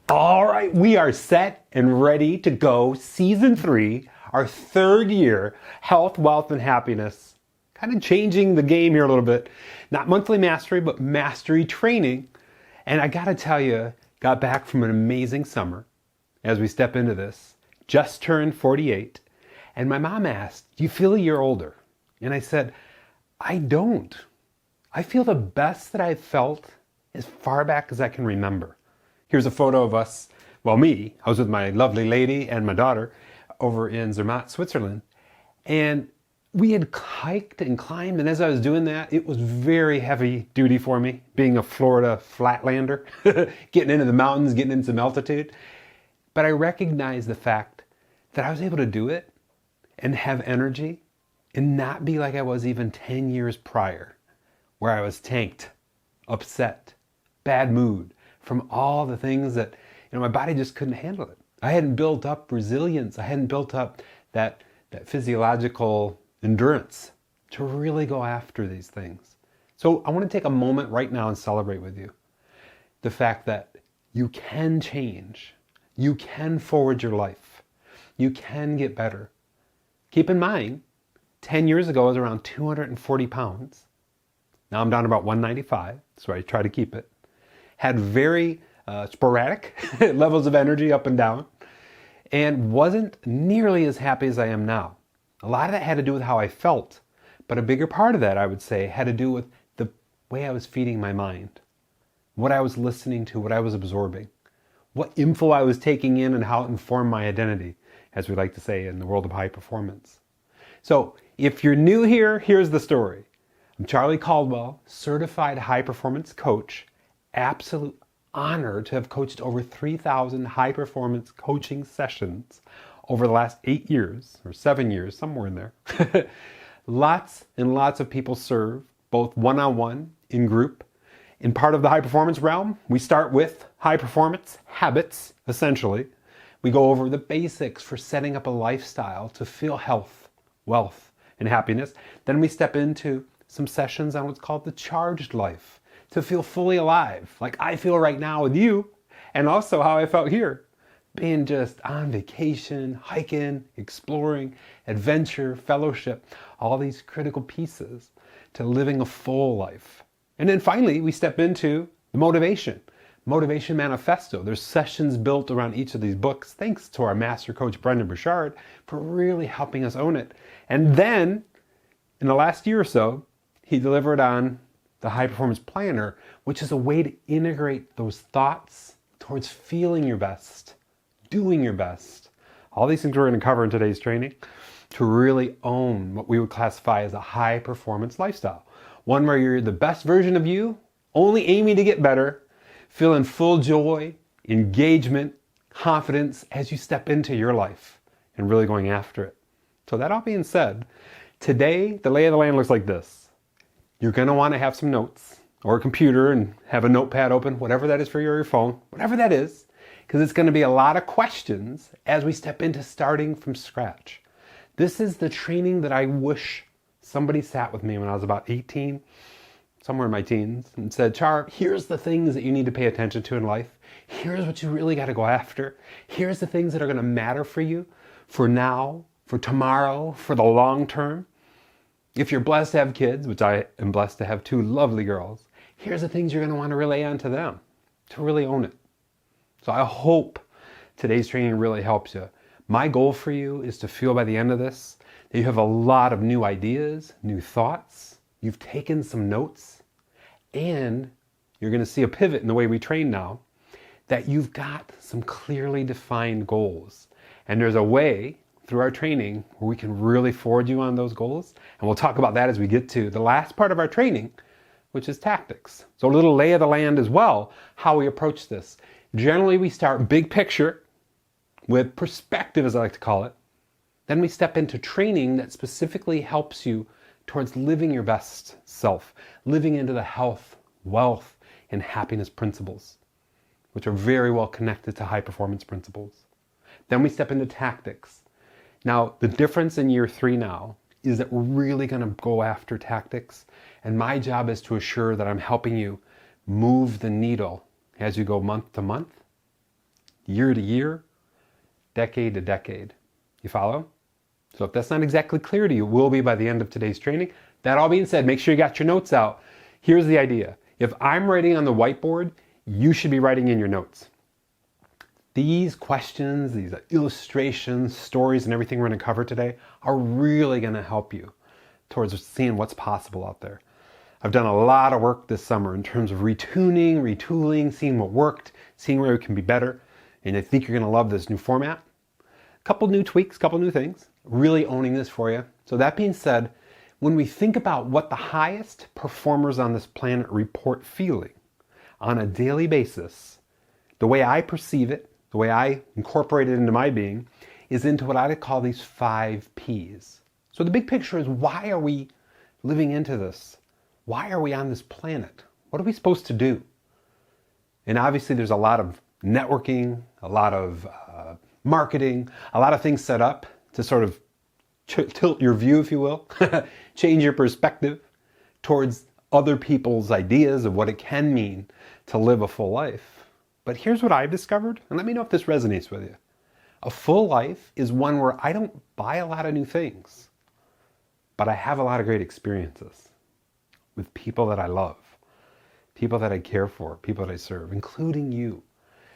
All right, we are set and ready to go. Season 3, our third year, health, wealth, and happiness. Kind of changing the game here a little bit. Not monthly mastery, but mastery training. And I gotta tell you, got back from an amazing summer as we step into this. Just turned 48. And my mom asked, do you feel a year older? And I said, I don't. I feel the best that I've felt as far back as I can remember. Here's a photo of us, well, me. I was with my lovely lady and my daughter over in Zermatt, Switzerland. And we had hiked and climbed, and as I was doing that, it was very heavy duty for me, being a Florida flatlander, getting into the mountains, getting into some altitude. But I recognized the fact that I was able to do it and have energy and not be like I was even 10 years prior, where I was tanked, upset, bad mood, from all the things that, my body just couldn't handle it. I hadn't built up resilience. I hadn't built up that physiological endurance to really go after these things. So I want to take a moment right now and celebrate with you the fact that you can change. You can forward your life. You can get better. Keep in mind, 10 years ago I was around 240 pounds. Now I'm down to about 195, so I try to keep it. Had very sporadic levels of energy up and down, and wasn't nearly as happy as I am now. A lot of that had to do with how I felt, but a bigger part of that, I would say, had to do with the way I was feeding my mind, what I was listening to, what I was absorbing, what info I was taking in, and how it informed my identity, as we like to say in the world of high performance. So if you're new here, here's the story. I'm Charly Caldwell, certified high performance coach. Absolute honor to have coached over 3,000 high performance coaching sessions over the last 8 years or 7 years, somewhere in there. Lots and lots of people serve, both one-on-one, in group. In part of the high performance realm, we start with high performance habits, essentially. We go over the basics for setting up a lifestyle to feel health, wealth, and happiness. Then we step into some sessions on what's called the charged life, to feel fully alive, like I feel right now with you, and also how I felt here, being just on vacation, hiking, exploring, adventure, fellowship, all these critical pieces to living a full life. And then finally, we step into the motivation manifesto. There's sessions built around each of these books, thanks to our master coach, Brendan Burchard, for really helping us own it. And then, in the last year or so, he delivered on the High Performance Planner, which is a way to integrate those thoughts towards feeling your best, doing your best. All these things we're going to cover in today's training to really own what we would classify as a high performance lifestyle. One where you're the best version of you, only aiming to get better, feeling full joy, engagement, confidence as you step into your life and really going after it. So that all being said, today the lay of the land looks like this. You're going to want to have some notes or a computer and have a notepad open, whatever that is for your phone, whatever that is, because it's going to be a lot of questions as we step into starting from scratch. This is the training that I wish somebody sat with me when I was about 18, somewhere in my teens, and said, Char, here's the things that you need to pay attention to in life. Here's what you really got to go after. Here's the things that are going to matter for you, for now, for tomorrow, for the long term. If you're blessed to have kids, which I am blessed to have 2 lovely girls, here's the things you're going to want to relay on to them to really own it. So I hope today's training really helps you. My goal for you is to feel by the end of this that you have a lot of new ideas, new thoughts, you've taken some notes, and you're going to see a pivot in the way we train now, that you've got some clearly defined goals. And there's a way through our training where we can really forward you on those goals. And we'll talk about that as we get to the last part of our training, which is tactics. So a little lay of the land as well, how we approach this. Generally, we start big picture with perspective, as I like to call it. Then we step into training that specifically helps you towards living your best self, living into the health, wealth, and happiness principles, which are very well connected to high performance principles. Then we step into tactics. Now, the difference in year 3 now is that we're really going to go after tactics. And my job is to assure that I'm helping you move the needle as you go month to month year to year, decade to decade. You follow? So if that's not exactly clear to you, it will be by the end of today's training. That all being said, make sure you got your notes out. Here's the idea. If I'm writing on the whiteboard, you should be writing in your notes. These questions, these illustrations, stories, and everything we're going to cover today are really going to help you towards seeing what's possible out there. I've done a lot of work this summer in terms of retuning, retooling, seeing what worked, seeing where it can be better, and I think you're going to love this new format. A couple new tweaks, a couple new things, really owning this for you. So that being said, when we think about what the highest performers on this planet report feeling on a daily basis, the way I perceive it, the way I incorporate it into my being, is into what I call these 5 Ps. So the big picture is, why are we living into this? Why are we on this planet? What are we supposed to do? And obviously there's a lot of networking, a lot of marketing, a lot of things set up to sort of tilt your view, if you will, change your perspective towards other people's ideas of what it can mean to live a full life. But here's what I've discovered, and let me know if this resonates with you. A full life is one where I don't buy a lot of new things, but I have a lot of great experiences with people that I love, people that I care for, people that I serve, including you,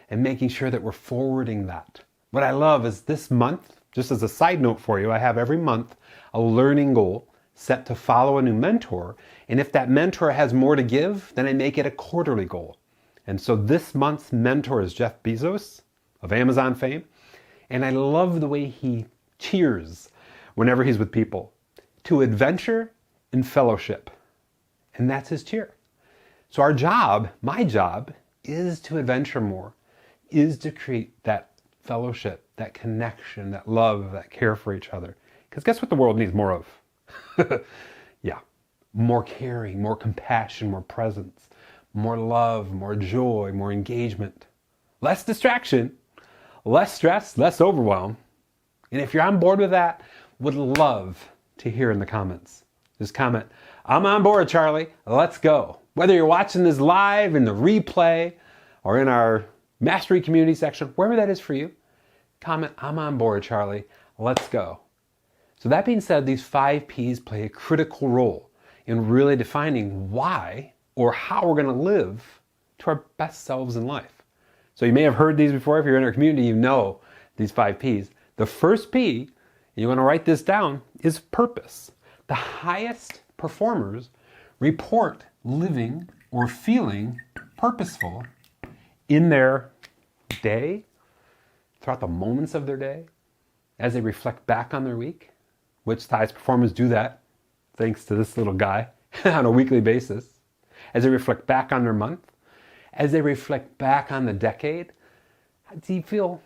and making sure that we're forwarding that. What I love is this month, just as a side note for you, I have every month a learning goal set to follow a new mentor, and if that mentor has more to give, then I make it a quarterly goal. And so this month's mentor is Jeff Bezos of Amazon fame, and I love the way he cheers whenever he's with people to adventure and fellowship. And that's his cheer. So our job, my job, is to adventure more, is to create that fellowship, that connection, that love, that care for each other. Because guess what the world needs more of? Yeah, more caring, more compassion, more presence, more love, more joy, more engagement, less distraction, less stress, less overwhelm. And if you're on board with that, would love to hear in the comments. Just comment, I'm on board, Charlie, let's go. Whether you're watching this live, in the replay, or in our mastery community section, wherever that is for you, comment, I'm on board, Charlie, let's go. So that being said, these 5 Ps play a critical role in really defining why or how we're going to live to our best selves in life. So you may have heard these before. If you're in our community, you know these 5 Ps. The first P, and you want to write this down, is purpose. The highest performers report living or feeling purposeful in their day, throughout the moments of their day, as they reflect back on their week, which the highest performers do that, thanks to this little guy, on a weekly basis. As they reflect back on their month, as they reflect back on the decade, how do you feel?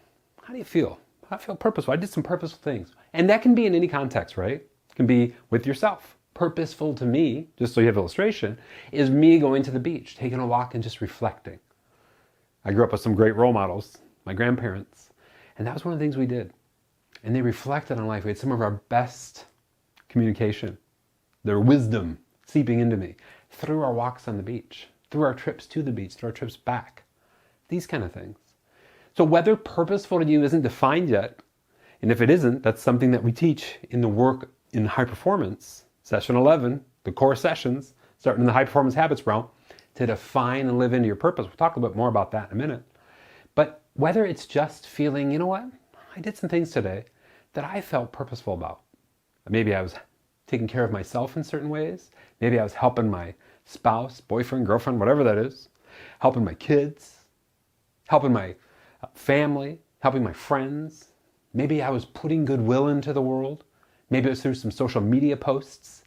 I feel purposeful. I did some purposeful things. And that can be in any context, right? It can be with yourself. Purposeful to me, just so you have illustration, is me going to the beach, taking a walk and just reflecting. I grew up with some great role models, my grandparents, and that was one of the things we did. And they reflected on life. We had some of our best communication, their wisdom seeping into me through our walks on the beach, through our trips to the beach, through our trips back, these kind of things. So whether purposeful to you isn't defined yet, and if it isn't, that's something that we teach in the work in high performance, session 11, the core sessions, starting in the high performance habits realm, to define and live into your purpose. We'll talk a bit more about that in a minute. But whether it's just feeling, you know what, I did some things today that I felt purposeful about. Maybe I was taking care of myself in certain ways. Maybe I was helping my spouse, boyfriend, girlfriend, whatever that is, helping my kids, helping my family, helping my friends. Maybe I was putting goodwill into the world. Maybe it was through some social media posts.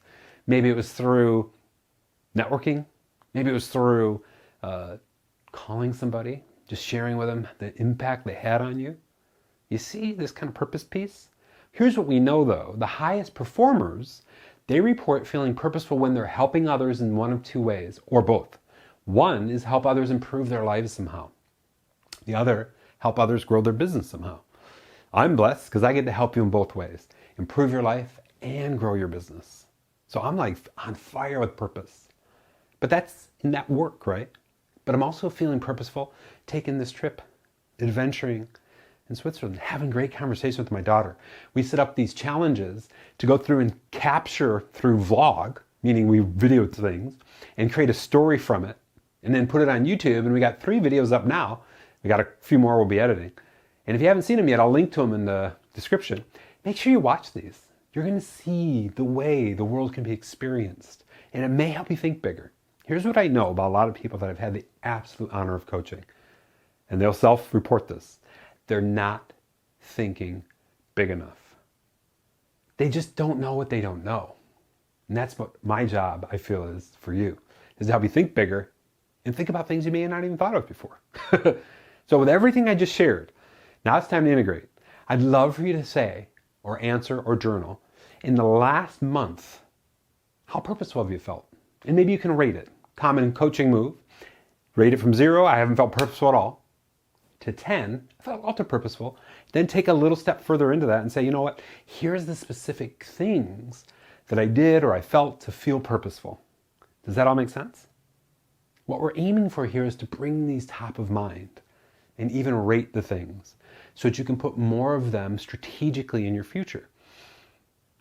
Maybe it was through networking. Maybe it was through calling somebody, just sharing with them the impact they had on you. You see this kind of purpose piece? Here's what we know though. The highest performers, they report feeling purposeful when they're helping others in one of 2 ways, or both. One is help others improve their lives somehow. The other, help others grow their business somehow. I'm blessed because I get to help you in both ways. Improve your life and grow your business. So I'm like on fire with purpose. But that's in that work, right? But I'm also feeling purposeful taking this trip adventuring in Switzerland, having great conversation with my daughter. We set up these challenges to go through and capture through vlog, meaning we videoed things, and create a story from it, and then put it on YouTube. And we got 3 videos up now. We got a few more we'll be editing. And if you haven't seen them yet, I'll link to them in the description. Make sure you watch these. You're going to see the way the world can be experienced, and it may help you think bigger. Here's what I know about a lot of people that I've had the absolute honor of coaching, and they'll self-report this. They're not thinking big enough. They just don't know what they don't know. And that's what my job, I feel, is for you, is to help you think bigger and think about things you may have not even thought of before. So with everything I just shared, now it's time to integrate. I'd love for you to say, or answer, or journal, in the last month, how purposeful have you felt? And maybe you can rate it. Common coaching move. Rate it from 0, I haven't felt purposeful at all, to 10, I felt ultra purposeful. Then take a little step further into that and say, you know what? Here's the specific things that I did or I felt to feel purposeful. Does that all make sense? What we're aiming for here is to bring these top of mind and even rate the things so that you can put more of them strategically in your future.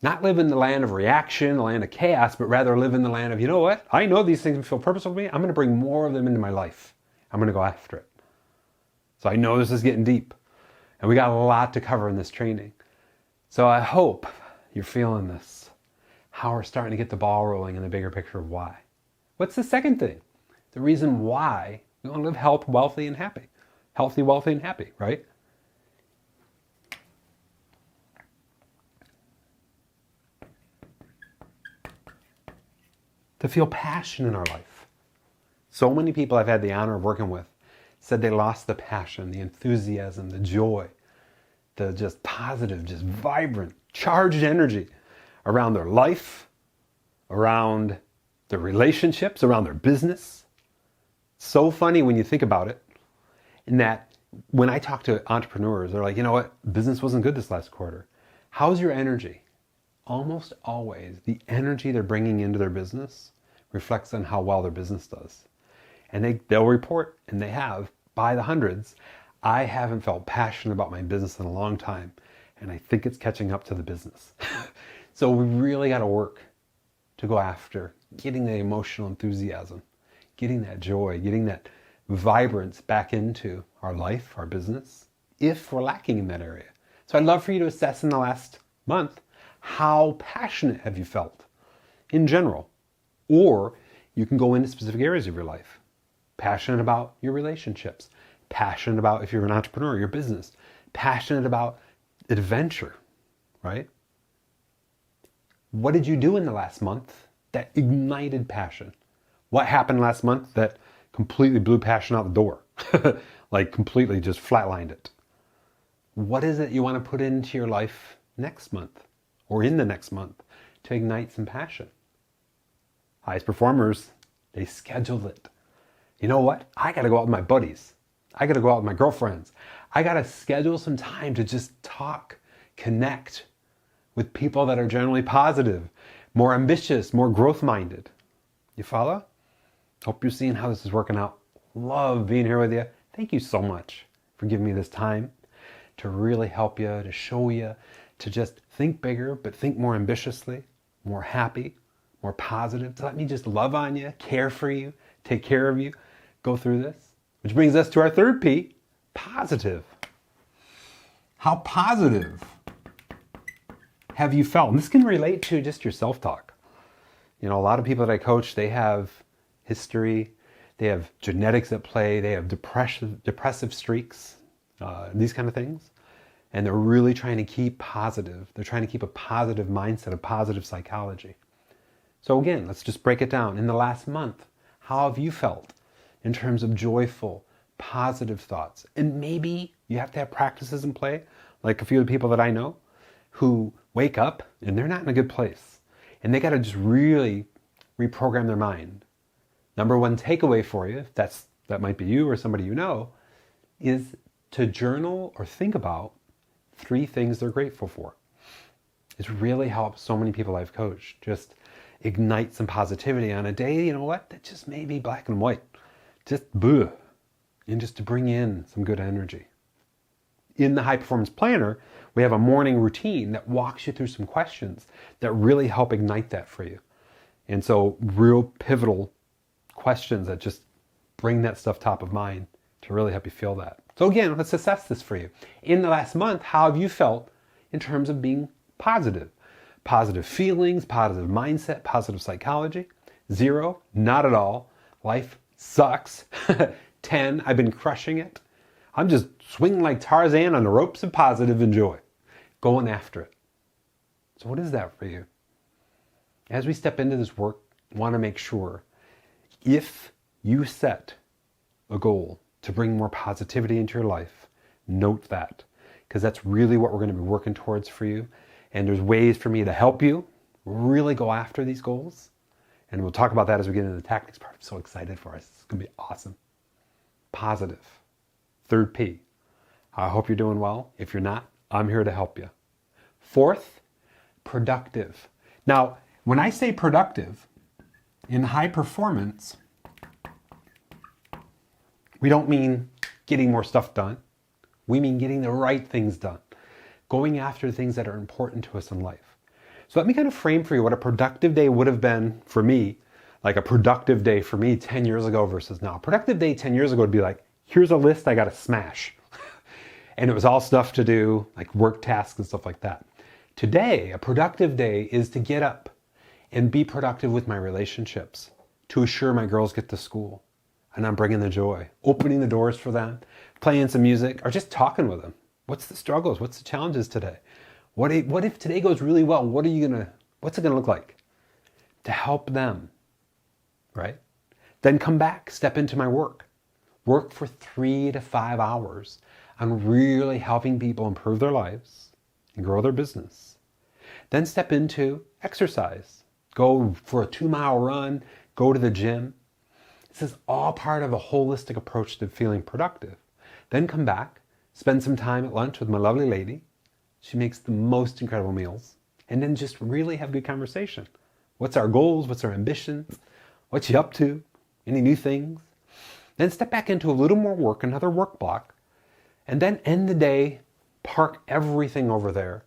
Not live in the land of reaction, the land of chaos, but rather live in the land of, you know what? I know these things feel purposeful to me. I'm going to bring more of them into my life. I'm going to go after it. So I know this is getting deep, and we got a lot to cover in this training. So I hope you're feeling this, how we're starting to get the ball rolling in the bigger picture of why. What's the second thing? The reason why we want to live healthy, wealthy, and happy. Healthy, wealthy, and happy, right? To feel passion in our life. So many people I've had the honor of working with said they lost the passion, the enthusiasm, the joy, the just positive, just vibrant, charged energy around their life, around their relationships, around their business. So funny when you think about it, in that when I talk to entrepreneurs, they're like, you know what, business wasn't good this last quarter. How's your energy? Almost always the energy they're bringing into their business reflects on how well their business does. And they'll report, and they have, by the hundreds, I haven't felt passionate about my business in a long time, and I think it's catching up to the business. So we really got to work to go after getting the emotional enthusiasm, getting that joy, getting that vibrance back into our life, our business, if we're lacking in that area. So I'd love for you to assess in the last month, how passionate have you felt in general? Or you can go into specific areas of your life. Passionate about your relationships. Passionate about, if you're an entrepreneur, your business. Passionate about adventure, right? What did you do in the last month that ignited passion? What happened last month that completely blew passion out the door? Like completely just flatlined it. What is it you want to put into your life next month or in the next month to ignite some passion? Highest performers, they schedule it. You know what? I got to go out with my buddies. I got to go out with my girlfriends. I got to schedule some time to just talk, connect with people that are generally positive, more ambitious, more growth-minded. You follow? Hope you're seeing how this is working out. Love being here with you. Thank you so much for giving me this time to really help you, to show you, to just think bigger, but think more ambitiously, more happy, more positive. To let me just love on you, care for you, take care of you, go through this. Which brings us to our third P, positive. How positive have you felt? And this can relate to just your self-talk. You know, a lot of people that I coach, they have history, they have genetics at play, they have depressive streaks, these kind of things. And they're really trying to keep positive. They're trying to keep a positive mindset, a positive psychology. So again, let's just break it down. In the last month, how have you felt in terms of joyful, positive thoughts? And maybe you have to have practices in play, like a few of the people that I know who wake up and they're not in a good place. And they got to just really reprogram their mind. Number one takeaway for you, if that might be you or somebody you know, is to journal or think about 3 things they're grateful for. It's really helped so many people I've coached. Just ignite some positivity on a day, you know what, that just may be black and white. Just boo. And just to bring in some good energy. in the High Performance Planner, we have a morning routine that walks you through some questions that really help ignite that for you. And so real pivotal questions that just bring that stuff top of mind to really help you feel that. So again, let's assess this for you. In the last month, how have you felt in terms of being positive? Positive feelings, positive mindset, positive psychology. 0, not at all. Life sucks. 10, I've been crushing it. I'm just swinging like Tarzan on the ropes of positive and joy, going after it. So what is that for you? As we step into this work, I want to make sure if you set a goal to bring more positivity into your life, note that, because that's really what we're going to be working towards for you. And there's ways for me to help you really go after these goals. And we'll talk about that as we get into the tactics part. I'm so excited for us. It's going to be awesome. Positive. Third P. I hope you're doing well. If you're not, I'm here to help you. Fourth, productive. Now, when I say productive, in high performance, we don't mean getting more stuff done. We mean getting the right things done. Going after things that are important to us in life. So let me kind of frame for you what a productive day would have been for me, like a productive day for me 10 years ago versus now. A productive day 10 years ago would be like, here's a list I got to smash. And it was all stuff to do, like work tasks and stuff like that. Today, a productive day is to get up and be productive with my relationships, to assure my girls get to school. And I'm bringing the joy, opening the doors for them, playing some music, or just talking with them. What's the struggles? What's the challenges today? What if today goes really well? What's it gonna look like? To help them, right? Then come back, step into my work. Work for 3 to 5 hours on really helping people improve their lives and grow their business. Then step into exercise. Go for a 2-mile run, go to the gym. This is all part of a holistic approach to feeling productive. Then come back, spend some time at lunch with my lovely lady. She makes the most incredible meals. And then just really have good conversation. What's our goals? What's our ambitions? What you up to? Any new things? Then step back into a little more work, another work block. And then end the day, park everything over there.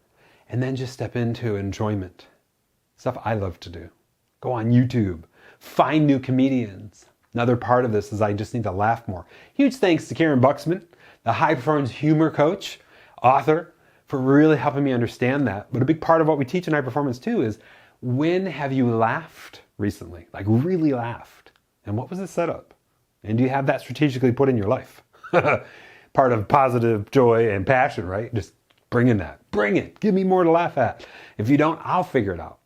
And then just step into enjoyment. Stuff I love to do. Go on YouTube. Find new comedians. Another part of this is I just need to laugh more. Huge thanks to Karyn Buxman, the high performance humor coach, author, for really helping me understand that. But a big part of what we teach in high performance too is, when have you laughed recently? Like really laughed? And what was the setup? And do you have that strategically put in your life? Part of positive joy and passion, right? Just bring in that. Bring it. Give me more to laugh at. If you don't, I'll figure it out.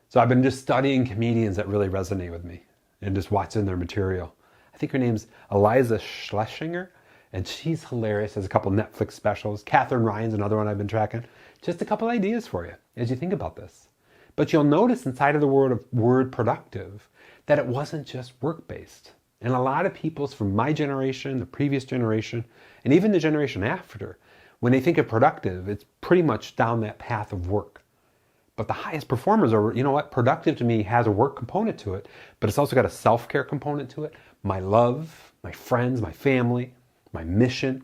So I've been just studying comedians that really resonate with me and just watching their material. I think her name's Eliza Schlesinger, and she's hilarious. Has a couple Netflix specials. Catherine Ryan's another one I've been tracking. Just a couple ideas for you as you think about this. But you'll notice inside of the word productive that it wasn't just work-based. And a lot of people's from my generation, the previous generation, and even the generation after, when they think of productive, it's pretty much down that path of work. But the highest performers are, you know what, productive to me has a work component to it, but it's also got a self-care component to it. My love, my friends, my family, my mission,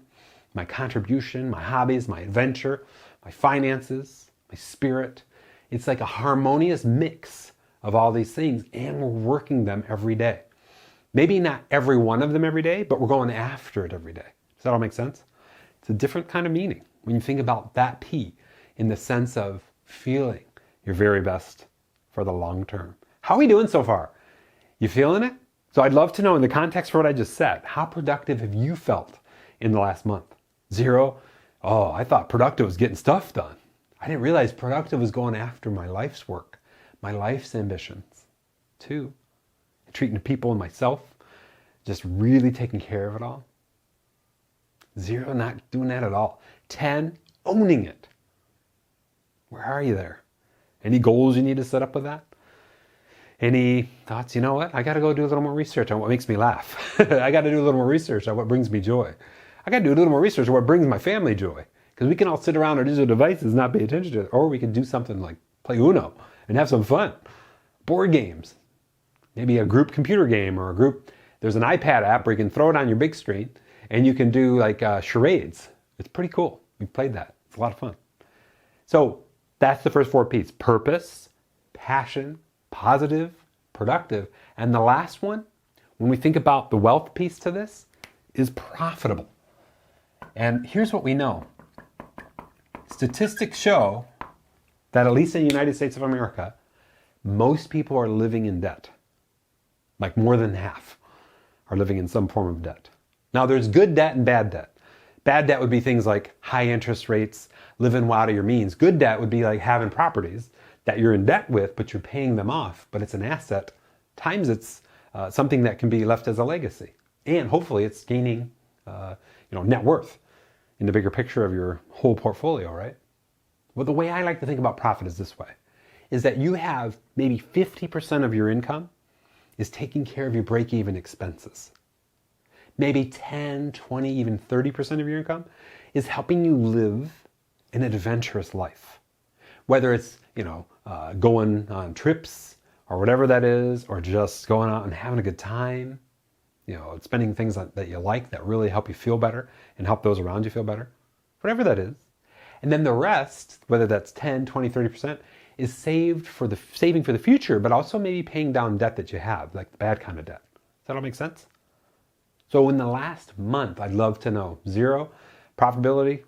my contribution, my hobbies, my adventure, my finances, my spirit. It's like a harmonious mix of all these things, and we're working them every day. Maybe not every one of them every day, but we're going after it every day. Does that all make sense? It's a different kind of meaning when you think about that P in the sense of feeling your very best for the long term. How are we doing so far? You feeling it? So I'd love to know, in the context for what I just said, how productive have you felt in the last month? 0, oh, I thought productive was getting stuff done. I didn't realize productive was going after my life's work, my life's ambitions. 2, treating the people and myself, just really taking care of it all. 0, not doing that at all. 10, owning it. Where are you there? Any goals you need to set up with that? Any thoughts? You know what? I got to go do a little more research on what makes me laugh. I got to do a little more research on what brings me joy. I got to do a little more research on what brings my family joy. Because we can all sit around our digital devices and not pay attention to it. Or we could do something like play UNO and have some fun. Board games. Maybe a group computer game or a group. There's an iPad app where you can throw it on your big screen and you can do like charades. It's pretty cool. We've played that. It's a lot of fun. So that's the first 4 P's: purpose, passion, positive, productive. And the last one, when we think about the wealth piece to this, is profitable. And here's what we know. Statistics show that at least in the United States of America, most people are living in debt. Like more than half are living in some form of debt. Now there's good debt and bad debt. Bad debt would be things like high interest rates, living out of your means. Good debt would be like having properties that you're in debt with, but you're paying them off, but it's an asset. Times it's something that can be left as a legacy. And hopefully it's gaining net worth in the bigger picture of your whole portfolio, right? Well, the way I like to think about profit is this way, is that you have maybe 50% of your income is taking care of your break-even expenses. Maybe 10, 20, even 30% of your income is helping you live an adventurous life. Whether it's, going on trips or whatever that is, or just going out and having a good time, spending things that you like that really help you feel better and help those around you feel better, whatever that is. And then the rest, whether that's 10, 20, 30%, is saving for the future, but also maybe paying down debt that you have, like the bad kind of debt. Does that all make sense? So in the last month, I'd love to know, 0, profitability,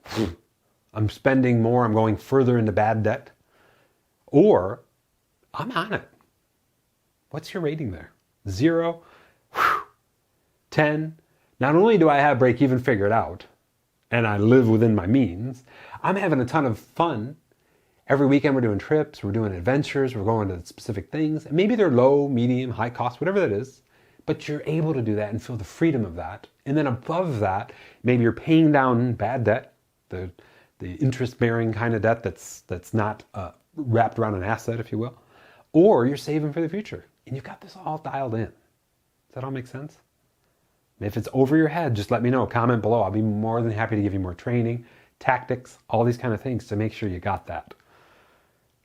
I'm spending more, I'm going further into bad debt, or I'm on it. What's your rating there? 0, 10, not only do I have break even figured out, and I live within my means, I'm having a ton of fun. Every weekend we're doing trips, we're doing adventures, we're going to specific things. And maybe they're low, medium, high cost, whatever that is. But you're able to do that and feel the freedom of that. And then above that, maybe you're paying down bad debt, the interest-bearing kind of debt that's not wrapped around an asset, if you will. Or you're saving for the future. And you've got this all dialed in. Does that all make sense? And if it's over your head, just let me know. Comment below. I'll be more than happy to give you more training, tactics, all these kind of things to make sure you got that.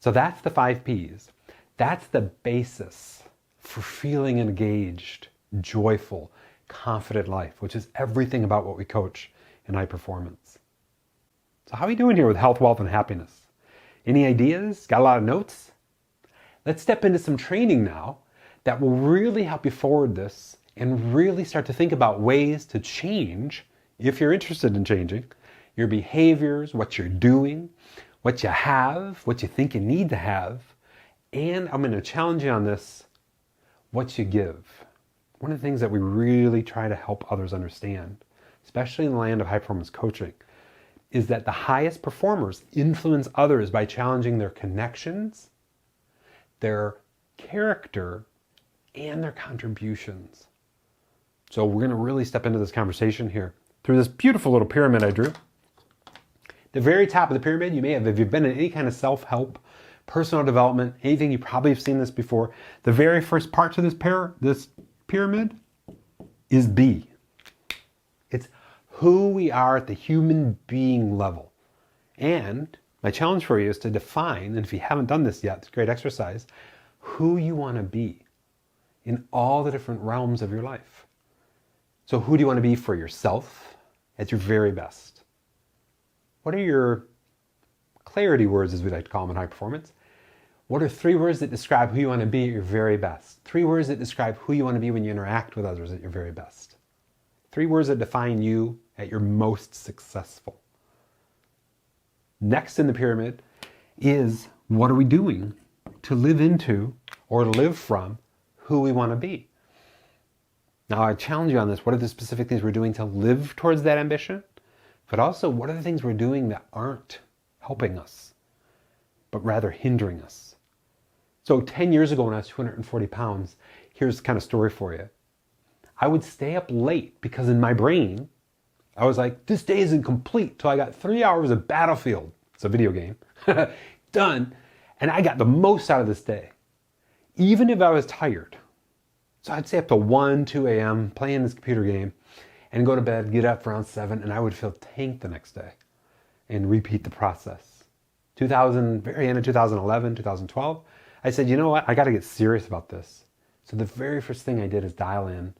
So that's the 5 P's. That's the basis for feeling engaged, joyful, confident life, which is everything about what we coach in high performance. So how are we doing here with health, wealth, and happiness? Any ideas? Got a lot of notes? Let's step into some training now that will really help you forward this and really start to think about ways to change, if you're interested in changing, your behaviors, what you're doing, what you have, what you think you need to have, and I'm going to challenge you on this, what you give. One of the things that we really try to help others understand, especially in the land of high performance coaching, is that the highest performers influence others by challenging their connections, their character, and their contributions. So we're going to really step into this conversation here through this beautiful little pyramid I drew. The very top of the pyramid, you may have, if you've been in any kind of self-help, personal development, anything, you probably have seen this before. The very first part to this pyramid is B. It's who we are at the human being level. And my challenge for you is to define, and if you haven't done this yet, it's a great exercise, who you want to be in all the different realms of your life. So who do you want to be for yourself at your very best? What are your clarity words, as we like to call them in high performance? What are 3 words that describe who you want to be at your very best? 3 words that describe who you want to be when you interact with others at your very best. 3 words that define you at your most successful. Next in the pyramid is, what are we doing to live into or live from who we want to be? Now I challenge you on this. What are the specific things we're doing to live towards that ambition? But also, what are the things we're doing that aren't helping us, but rather hindering us? So 10 years ago when I was 240 pounds, here's the kind of story for you. I would stay up late because in my brain, I was like, this day isn't complete till I got 3 hours of Battlefield. It's a video game. Done. And I got the most out of this day, even if I was tired. So I'd stay up till 1, 2 a.m. playing this computer game and go to bed, get up around 7, and I would feel tanked the next day and repeat the process. Very end of 2011, 2012, I said, you know what? I got to get serious about this. So the very first thing I did is dial in,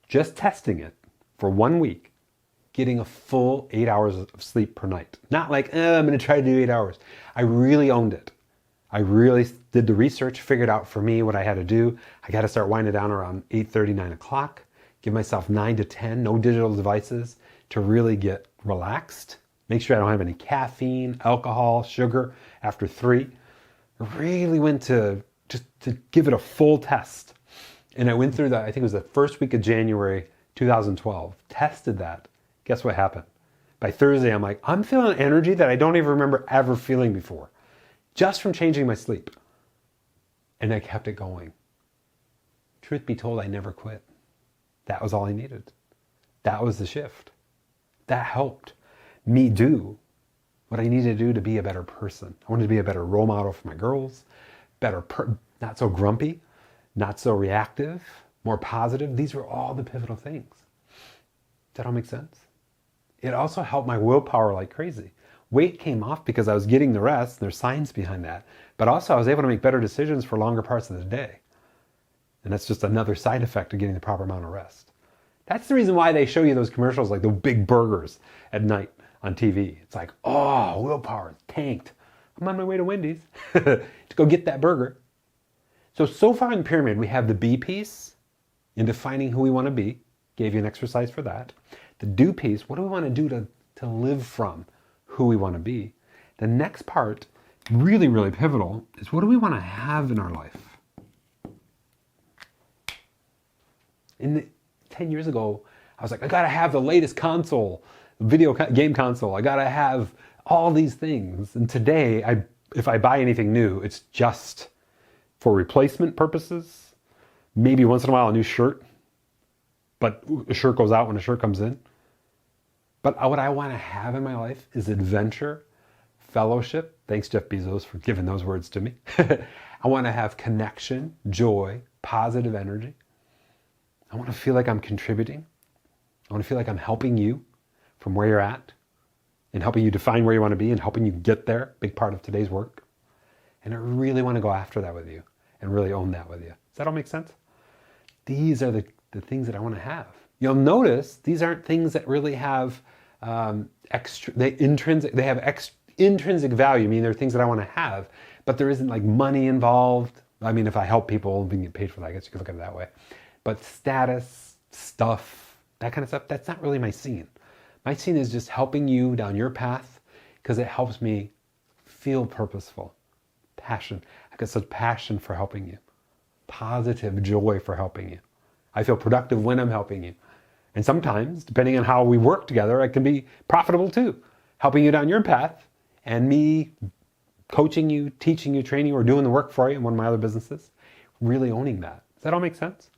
just testing it for 1 week, getting a full 8 hours of sleep per night. Not like, I'm going to try to do 8 hours. I really owned it. I really did the research, figured out for me what I had to do. I got to start winding down around 8:30, 9 o'clock. Give myself 9 to 10, no digital devices, to really get relaxed. Make sure I don't have any caffeine, alcohol, sugar after 3. I really went to just to give it a full test. And I went through that, I think it was the first week of January 2012, tested that. Guess what happened? By Thursday, I'm like, I'm feeling energy that I don't even remember ever feeling before, just from changing my sleep. And I kept it going. Truth be told, I never quit. That was all I needed. That was the shift. That helped me do what I needed to do to be a better person. I wanted to be a better role model for my girls, not so grumpy, not so reactive, more positive. These were all the pivotal things. Does that all make sense? It also helped my willpower like crazy. Weight came off because I was getting the rest. There's science behind that. But also I was able to make better decisions for longer parts of the day. And that's just another side effect of getting the proper amount of rest. That's the reason why they show you those commercials like the big burgers at night on TV. It's like, oh, willpower tanked. I'm on my way to Wendy's to go get that burger. So far in the pyramid, we have the be piece in defining who we want to be. Gave you an exercise for that. The do piece, what do we want to do to live from who we want to be? The next part, really, really pivotal, is what do we want to have in our life? 10 years ago, I was like, I got to have the latest console, video game console. I got to have all these things. And today, if I buy anything new, it's just for replacement purposes. Maybe once in a while a new shirt, but a shirt goes out when a shirt comes in. But what I want to have in my life is adventure, fellowship. Thanks, Jeff Bezos, for giving those words to me. I want to have connection, joy, positive energy. I want to feel like I'm contributing. I want to feel like I'm helping you from where you're at and helping you define where you want to be and helping you get there. Big part of today's work. And I really want to go after that with you and really own that with you. Does that all make sense? These are the things that I want to have. You'll notice these aren't things that really have intrinsic value. I mean, they're things that I want to have, but there isn't like money involved. I mean, if I help people, we can get paid for that. I guess you could look at it that way. But status, stuff, that kind of stuff, that's not really my scene. My scene is just helping you down your path because it helps me feel purposeful. Passion. I've got such passion for helping you. Positive joy for helping you. I feel productive when I'm helping you. And sometimes, depending on how we work together, I can be profitable too. Helping you down your path and me coaching you, teaching you, training you, or doing the work for you in one of my other businesses. Really owning that. Does that all make sense?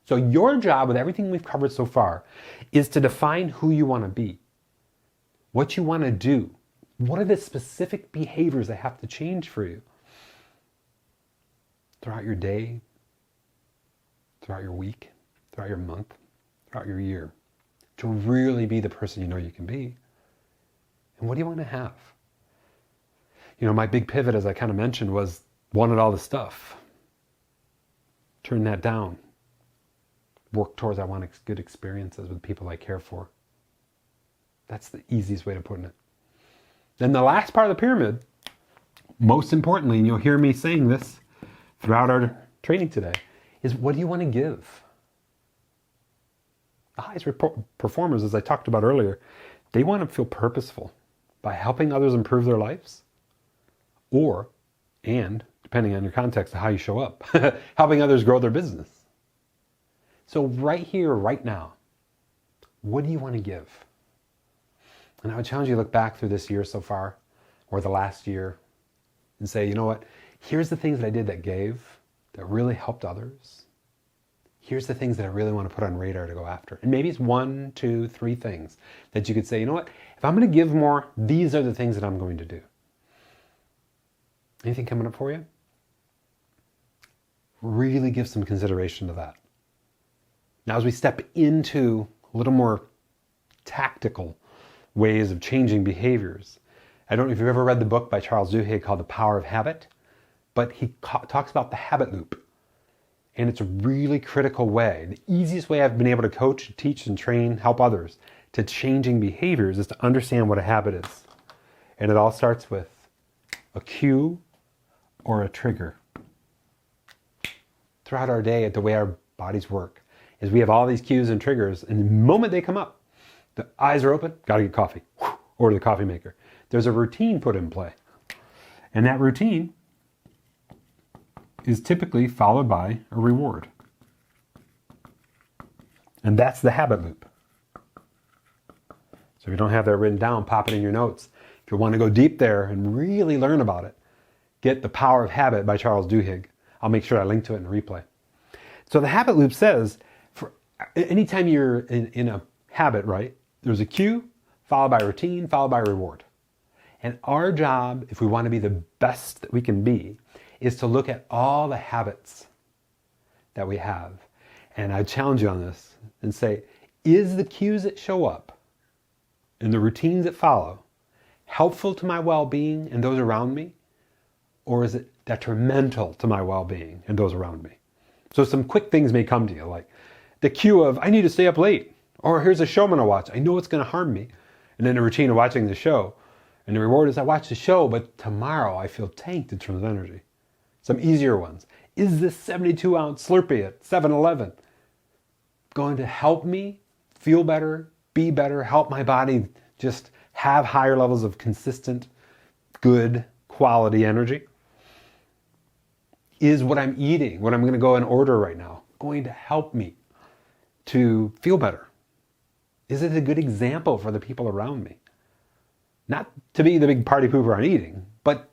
So your job with everything we've covered so far is to define who you want to be. What you want to do. What are the specific behaviors that have to change for you? Throughout your day, throughout your week, throughout your month, throughout your year, to really be the person you know you can be. And what do you want to have? You know, my big pivot, as I kind of mentioned, was wanted all the stuff. Turn that down. Work towards I want good experiences with people I care for. That's the easiest way to put it. Then the last part of the pyramid, most importantly, and you'll hear me saying this throughout our training today, is what do you want to give? The highest performers, as I talked about earlier, they want to feel purposeful by helping others improve their lives and depending on your context of how you show up, helping others grow their business. So right here, right now, what do you want to give? And I would challenge you to look back through this year so far, or the last year, and say, you know what? Here's the things that I did that gave, that really helped others. Here's the things that I really want to put on radar to go after. And maybe it's 1, 2, 3 things that you could say, you know what? If I'm going to give more, these are the things that I'm going to do. Anything coming up for you? Really give some consideration to that. Now, as we step into a little more tactical ways of changing behaviors, I don't know if you've ever read the book by Charles Duhigg called The Power of Habit, but he talks about the habit loop. And it's a really critical way. The easiest way I've been able to coach, teach, and train, help others to changing behaviors is to understand what a habit is. And it all starts with a cue or a trigger. Throughout our day, the way our bodies work is we have all these cues and triggers, and the moment they come up, the eyes are open, gotta get coffee, order the coffee maker. There's a routine put in play. And that routine is typically followed by a reward. And that's the habit loop. So if you don't have that written down, pop it in your notes. If you want to go deep there and really learn about it, get The Power of Habit by Charles Duhigg. I'll make sure I link to it in the replay. So the habit loop says, for anytime you're in a habit, right, there's a cue, followed by routine, followed by reward. And our job, if we want to be the best that we can be, is to look at all the habits that we have. And I challenge you on this and say, is the cues that show up and the routines that follow helpful to my well-being and those around me? Or is it detrimental to my well-being and those around me? So some quick things may come to you, like the cue of, I need to stay up late. Or here's a show I'm going to watch. I know it's going to harm me. And then the routine of watching the show. And the reward is I watch the show, but tomorrow I feel tanked in terms of energy. Some easier ones. Is this 72-ounce Slurpee at 7-Eleven going to help me feel better, be better, help my body just have higher levels of consistent, good, quality energy? Is what I'm eating, what I'm going to go and order right now, going to help me to feel better? Is it a good example for the people around me? Not to be the big party pooper on eating, but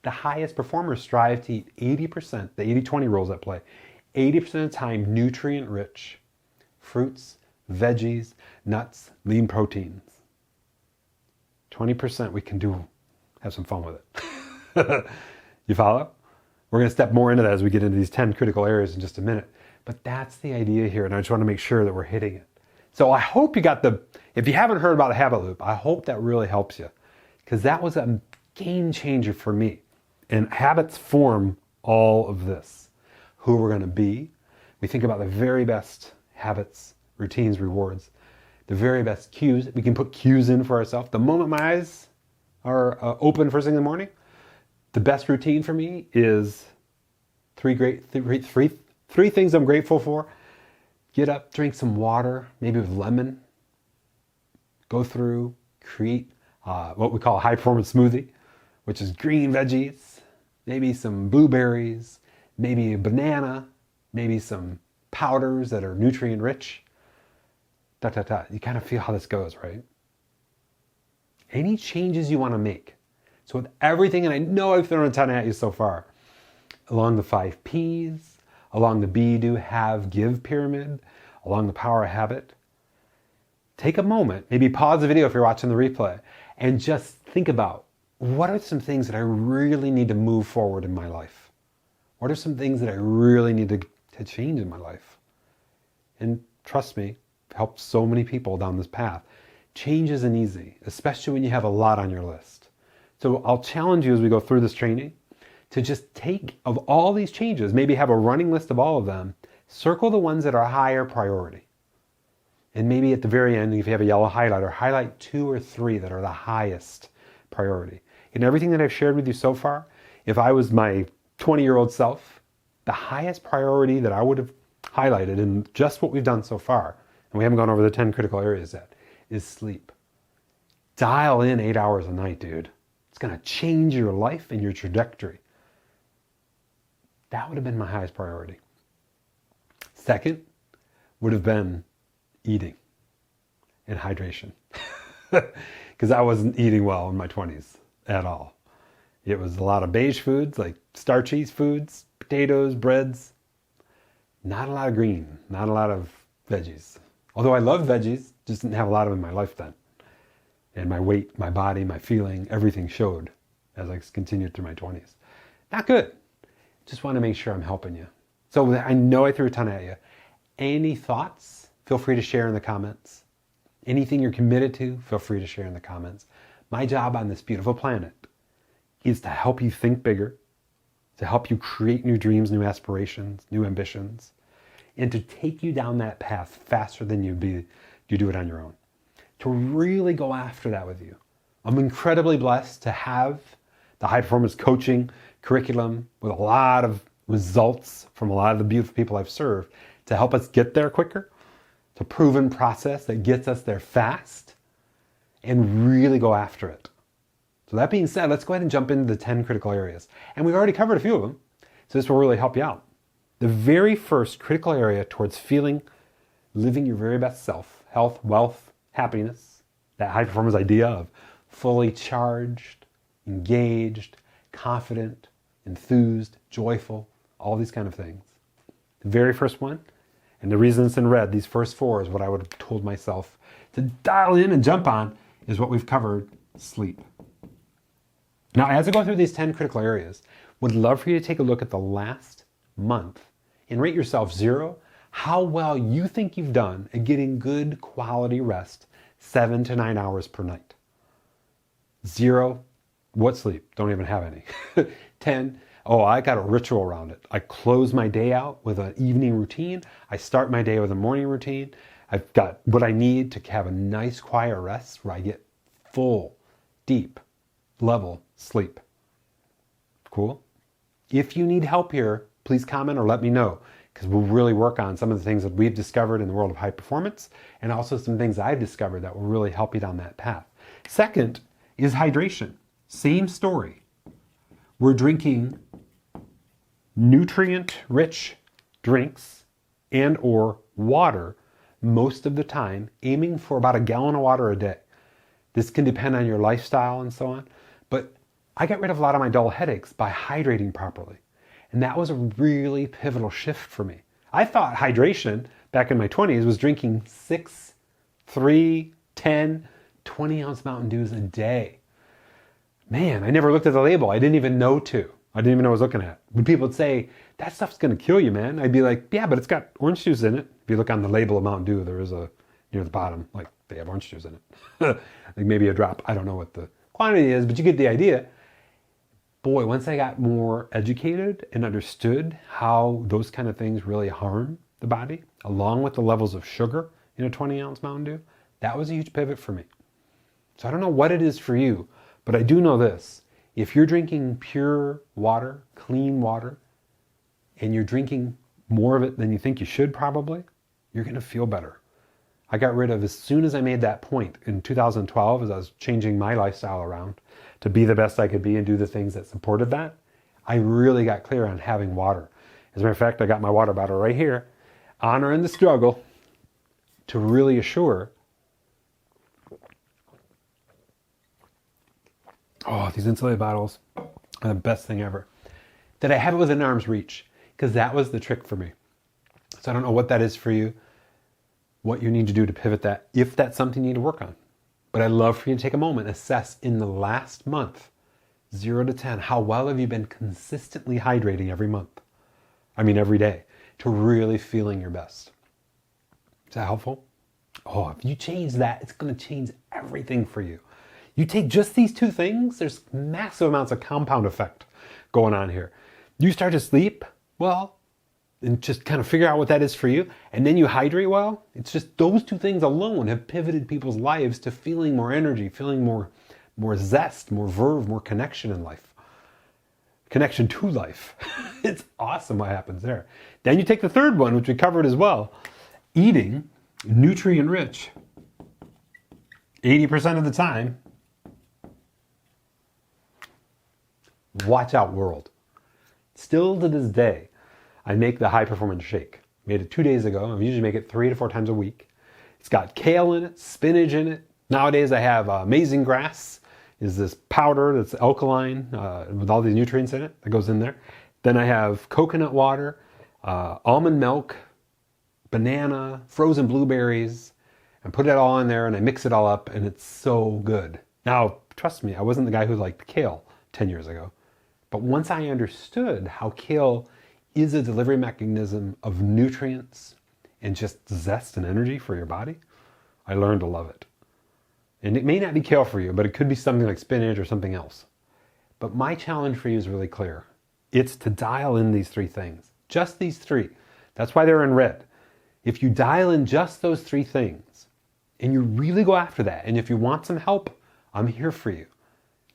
the highest performers strive to eat 80%, the 80-20 rules at play, 80% of the time nutrient-rich fruits, veggies, nuts, lean proteins. 20% we can have some fun with it. You follow? We're going to step more into that as we get into these 10 critical areas in just a minute. But that's the idea here, and I just want to make sure that we're hitting it. So I hope you got if you haven't heard about a habit loop, I hope that really helps you, because that was a game changer for me. And habits form all of this. Who we're going to be. We think about the very best habits, routines, rewards, the very best cues. We can put cues in for ourselves. The moment my eyes are open first thing in the morning, the best routine for me is three things I'm grateful for. Get up, drink some water, maybe with lemon. Go through, create what we call a high performance smoothie, which is green veggies, maybe some blueberries, maybe a banana, maybe some powders that are nutrient rich. You kind of feel how this goes, right? Any changes you want to make. So with everything, and I know I've thrown a ton at you so far, along the 5 Ps, along the be, do, have, give pyramid, along the power of habit, take a moment, maybe pause the video if you're watching the replay, and just think about, what are some things that I really need to move forward in my life? What are some things that I really need to change in my life? And trust me, it helps so many people down this path. Change isn't easy, especially when you have a lot on your list. So I'll challenge you as we go through this training to just take, of all these changes, maybe have a running list of all of them, circle the ones that are higher priority. And maybe at the very end, if you have a yellow highlighter, highlight 2 or 3 that are the highest priority. In everything that I've shared with you so far, if I was my 20-year-old self, the highest priority that I would have highlighted in just what we've done so far, and we haven't gone over the 10 critical areas yet, is sleep. Dial in 8 hours a night, dude. It's going to change your life and your trajectory. That would have been my highest priority. Second would have been eating and hydration. Because I wasn't eating well in my 20s at all. It was a lot of beige foods, like starchy foods, potatoes, breads. Not a lot of green, not a lot of veggies. Although I loved veggies, just didn't have a lot of them in my life then. And my weight, my body, my feeling, everything showed as I continued through my 20s. Not good. Just want to make sure I'm helping you. So I know I threw a ton at you. Any thoughts? Feel free to share in the comments. Anything you're committed to, feel free to share in the comments. My job on this beautiful planet is to help you think bigger, to help you create new dreams, new aspirations, new ambitions, and to take you down that path faster than you do it on your own. to really go after that with you. I'm incredibly blessed to have the high performance coaching curriculum with a lot of results from a lot of the beautiful people I've served to help us get there quicker. It's a proven process that gets us there fast and really go after it. So that being said, let's go ahead and jump into the 10 critical areas. And we've already covered a few of them, so this will really help you out. The very first critical area towards living your very best self, health, wealth, happiness, that high performance idea of fully charged, engaged, confident, enthused, joyful, all these kind of things. The very first one, and the reason it's in red, these first four is what I would have told myself to dial in and jump on, is what we've covered, sleep. Now, as I go through these 10 critical areas, would love for you to take a look at the last month and rate yourself 0, how well you think you've done at getting good quality rest 7 to 9 hours per night. 0, what sleep? Don't even have any. 10, oh, I got a ritual around it. I close my day out with an evening routine. I start my day with a morning routine. I've got what I need to have a nice quiet rest where I get full, deep, level sleep. Cool? If you need help here, please comment or let me know, because we'll really work on some of the things that we've discovered in the world of high performance and also some things I've discovered that will really help you down that path. Second is hydration. Same story. We're drinking nutrient-rich drinks and or water most of the time, aiming for about a gallon of water a day. This can depend on your lifestyle and so on, but I got rid of a lot of my dull headaches by hydrating properly. And that was a really pivotal shift for me. I thought hydration back in my 20s was drinking 6, 3, 10, 20-ounce Mountain Dews a day. Man, I never looked at the label. I didn't even know to. I didn't even know what I was looking at. When people would say, that stuff's going to kill you, man, I'd be like, yeah, but it's got orange juice in it. If you look on the label of Mountain Dew, there is a, near the bottom, like they have orange juice in it. Like maybe a drop. I don't know what the quantity is, but you get the idea. Boy, once I got more educated and understood how those kind of things really harm the body, along with the levels of sugar in a 20-ounce Mountain Dew, that was a huge pivot for me. So I don't know what it is for you, but I do know this. If you're drinking pure water, clean water, and you're drinking more of it than you think you should probably, you're going to feel better. I got rid of, as soon as I made that point in 2012, as I was changing my lifestyle around to be the best I could be and do the things that supported that, I really got clear on having water. As a matter of fact, I got my water bottle right here, honoring the struggle to really assure, oh, these insulated bottles are the best thing ever, that I have it within arm's reach, because that was the trick for me. So I don't know what that is for you, what you need to do to pivot that, if that's something you need to work on. But I'd love for you to take a moment, assess in the last month, 0 to 10, how well have you been consistently hydrating every month? I mean every day, to really feeling your best. Is that helpful? Oh, if you change that, it's going to change everything for you. You take just these two things, there's massive amounts of compound effect going on here. You start to sleep well, and just kind of figure out what that is for you, and then you hydrate well. It's just those two things alone have pivoted people's lives to feeling more energy, feeling more zest, more verve, more connection in life. Connection to life. It's awesome what happens there. Then you take the third one, which we covered as well. Eating nutrient-rich 80% of the time. Watch out, world. Still to this day, I make the high performance shake. Made it 2 days ago. I usually make it 3 to 4 times a week. It's got kale in it, spinach in it. Nowadays I have amazing grass. Is this powder that's alkaline with all these nutrients in it that goes in there. Then I have coconut water, almond milk, banana, frozen blueberries, and put it all in there and I mix it all up and it's so good. Now, trust me, I wasn't the guy who liked kale 10 years ago. But once I understood how kale is a delivery mechanism of nutrients and just zest and energy for your body, I learned to love it. And it may not be kale for you, but it could be something like spinach or something else. But my challenge for you is really clear. It's to dial in these 3 things. Just these 3. That's why they're in red. If you dial in just those 3 things and you really go after that. And if you want some help, I'm here for you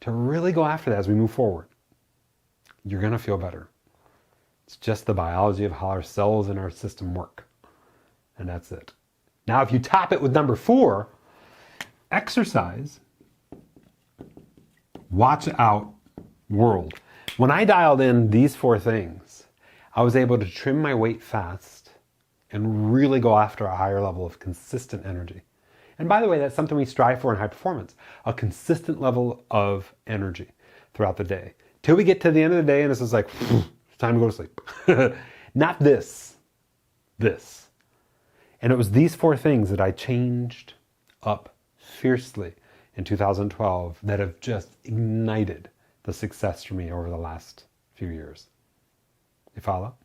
to really go after that as we move forward. You're going to feel better. It's just the biology of how our cells in our system work. And that's it. Now, if you top it with number 4, exercise, watch out world. When I dialed in these 4 things, I was able to trim my weight fast and really go after a higher level of consistent energy. And by the way, that's something we strive for in high performance, a consistent level of energy throughout the day. Till we get to the end of the day and it's just like, it's time to go to sleep. Not this. And it was these 4 things that I changed up fiercely in 2012 that have just ignited the success for me over the last few years. You follow?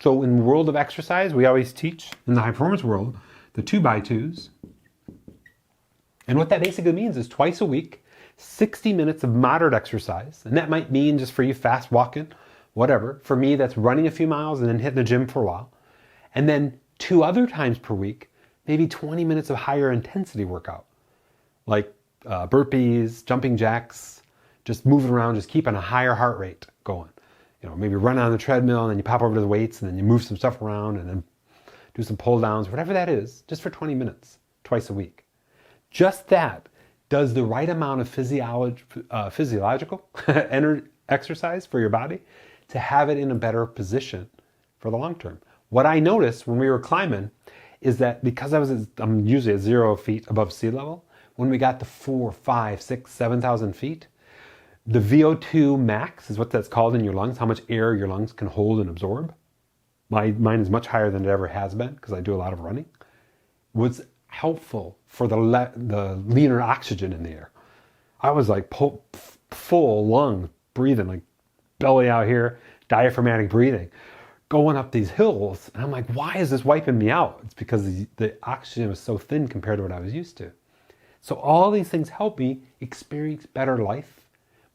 So in the world of exercise, we always teach, in the high performance world, the 2x2s. And what that basically means is twice a week, 60 minutes of moderate exercise. And that might mean just for you fast walking, whatever. For me, that's running a few miles and then hitting the gym for a while. And then 2 other times per week, maybe 20 minutes of higher intensity workout. Like burpees, jumping jacks, just moving around, just keeping a higher heart rate going. You know, maybe run on the treadmill and then you pop over to the weights and then you move some stuff around and then do some pull downs, whatever that is, just for 20 minutes, twice a week. Just that does the right amount of physiological exercise for your body to have it in a better position for the long term. What I noticed when we were climbing is that because I'm usually at 0 feet above sea level, when we got to 4, 5, 6, 7,000 feet, the VO2 max is what that's called in your lungs, how much air your lungs can hold and absorb. Mine is much higher than it ever has been because I do a lot of running. Was helpful for the leaner oxygen in the air. I was like full lung breathing, like belly out here, diaphragmatic breathing, going up these hills. And I'm like, why is this wiping me out? It's because the oxygen was so thin compared to what I was used to. So all these things help me experience better life,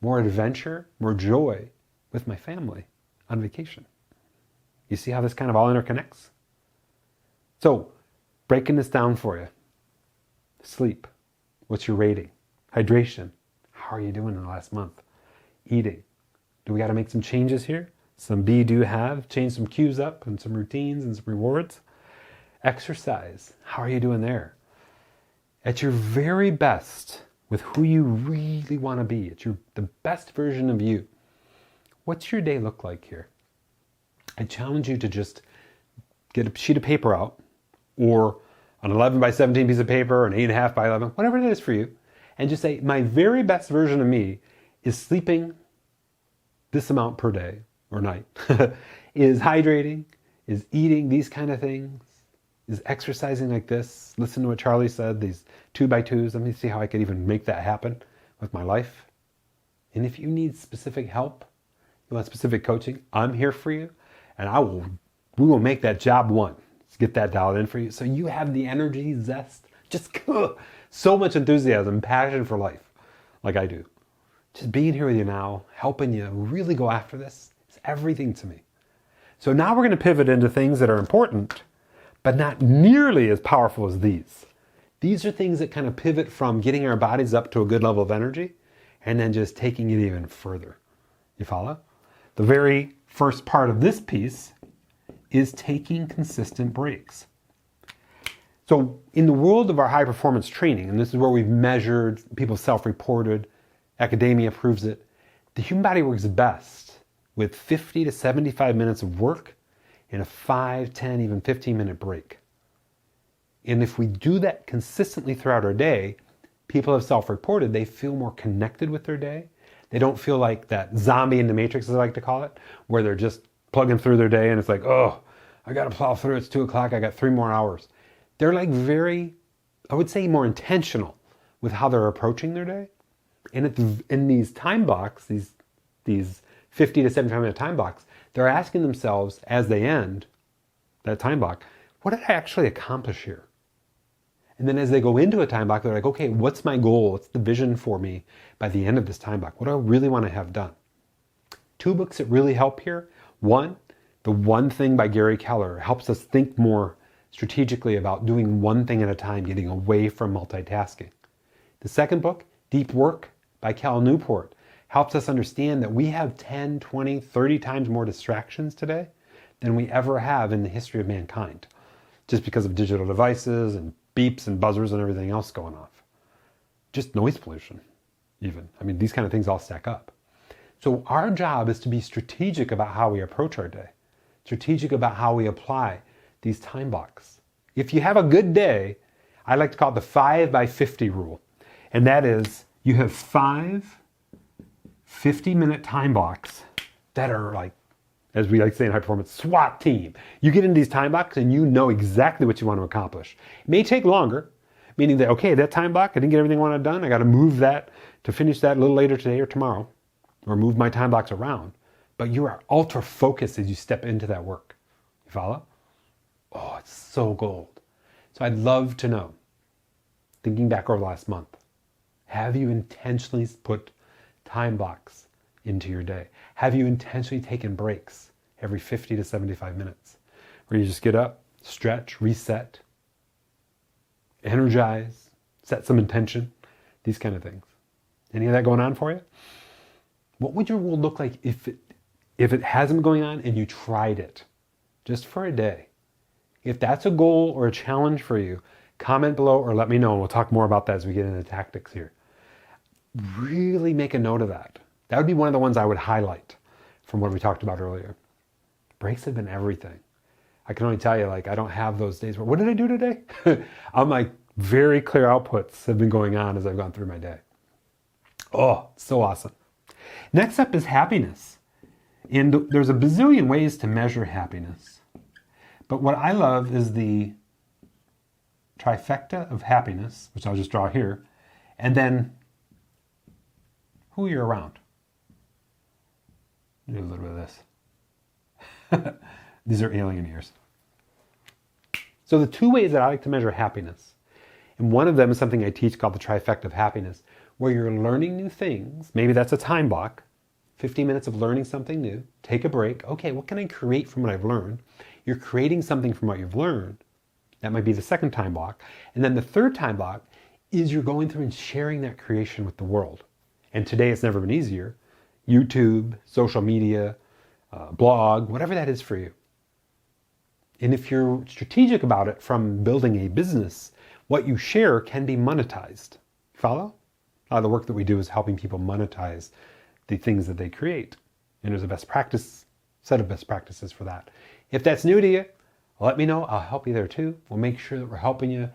more adventure, more joy with my family on vacation. You see how this kind of all interconnects? So, breaking this down for you. Sleep. What's your rating? Hydration. How are you doing in the last month? Eating. Do we got to make some changes here? Some be-do have. Change some cues up and some routines and some rewards. Exercise. How are you doing there? At your very best, with who you really want to be, at the best version of you, what's your day look like here? I challenge you to just get a sheet of paper out, or an 11 by 17 piece of paper, an 8.5 by 11, whatever it is for you, and just say, my very best version of me is sleeping this amount per day or night, is hydrating, is eating these kind of things, is exercising like this. Listen to what Charlie said, these 2x2s. Let me see how I could even make that happen with my life. And if you need specific help, you want specific coaching, I'm here for you. And we will make that job one. Let's get that dialed in for you. So you have the energy, zest, just so much enthusiasm, passion for life, like I do. Just being here with you now, helping you really go after this, is everything to me. So now we're going to pivot into things that are important, but not nearly as powerful as these. These are things that kind of pivot from getting our bodies up to a good level of energy and then just taking it even further. You follow? The very first part of this piece is taking consistent breaks. So in the world of our high performance training, and this is where we've measured, people self-reported, academia proves it, the human body works best with 50 to 75 minutes of work and a 5, 10, even 15-minute break. And if we do that consistently throughout our day, people have self-reported, they feel more connected with their day. They don't feel like that zombie in the matrix, as I like to call it, where they're just plugging through their day and it's like, oh, I got to plow through, it's 2 o'clock, I got 3 more hours. They're like very, I would say more intentional with how they're approaching their day. And in these time blocks, these 50 to 75-minute time blocks, they're asking themselves as they end that time block, what did I actually accomplish here? And then as they go into a time block, they're like, okay, what's my goal? What's the vision for me by the end of this time block? What do I really want to have done? 2 books that really help here. One, The One Thing by Gary Keller helps us think more strategically about doing one thing at a time, getting away from multitasking. The second book, Deep Work by Cal Newport, helps us understand that we have 10, 20, 30 times more distractions today than we ever have in the history of mankind, just because of digital devices and beeps and buzzers and everything else going off. Just noise pollution, even. I mean, these kind of things all stack up. So our job is to be strategic about how we approach our day, strategic about how we apply these time blocks. If you have a good day, I like to call it the 5 by 50 rule. And that is, you have 5 50-minute time blocks that are like, as we like to say in high performance, SWAT team. You get into these time blocks and you know exactly what you want to accomplish. It may take longer, meaning that, okay, that time block, I didn't get everything I wanted done. I got to move that to finish that a little later today or tomorrow, or move my time blocks around. But you are ultra focused as you step into that work. You follow? Oh, it's so gold. So I'd love to know, thinking back over the last month, have you intentionally put time blocks into your day? Have you intentionally taken breaks every 50 to 75 minutes where you just get up, stretch, reset, energize, set some intention, these kind of things? Any of that going on for you? What would your world look like if it hasn't been going on and you tried it just for a day? If that's a goal or a challenge for you, comment below or let me know and we'll talk more about that as we get into tactics here. Really make a note of that. That would be one of the ones I would highlight from what we talked about earlier. Breaks have been everything. I can only tell you, like, I don't have those days where, what did I do today? I'm like, very clear outputs have been going on as I've gone through my day. Oh, so awesome. Next up is happiness. And there's a bazillion ways to measure happiness. But what I love is the trifecta of happiness, which I'll just draw here, and then who you're around. Do a little bit of this. These are alien ears. So the two ways that I like to measure happiness, and one of them is something I teach called the trifecta of happiness, where you're learning new things. Maybe that's a time block, 15 minutes of learning something new. Take a break. Okay, what can I create from what I've learned? You're creating something from what you've learned. That might be the second time block. And then the third time block is you're going through and sharing that creation with the world. And today it's never been easier. YouTube, social media, blog, whatever that is for you. And if you're strategic about it from building a business, what you share can be monetized. Follow? A lot of the work that we do is helping people monetize the things that they create. And there's a set of best practices for that. If that's new to you, let me know. I'll help you there too. We'll make sure that we're helping you,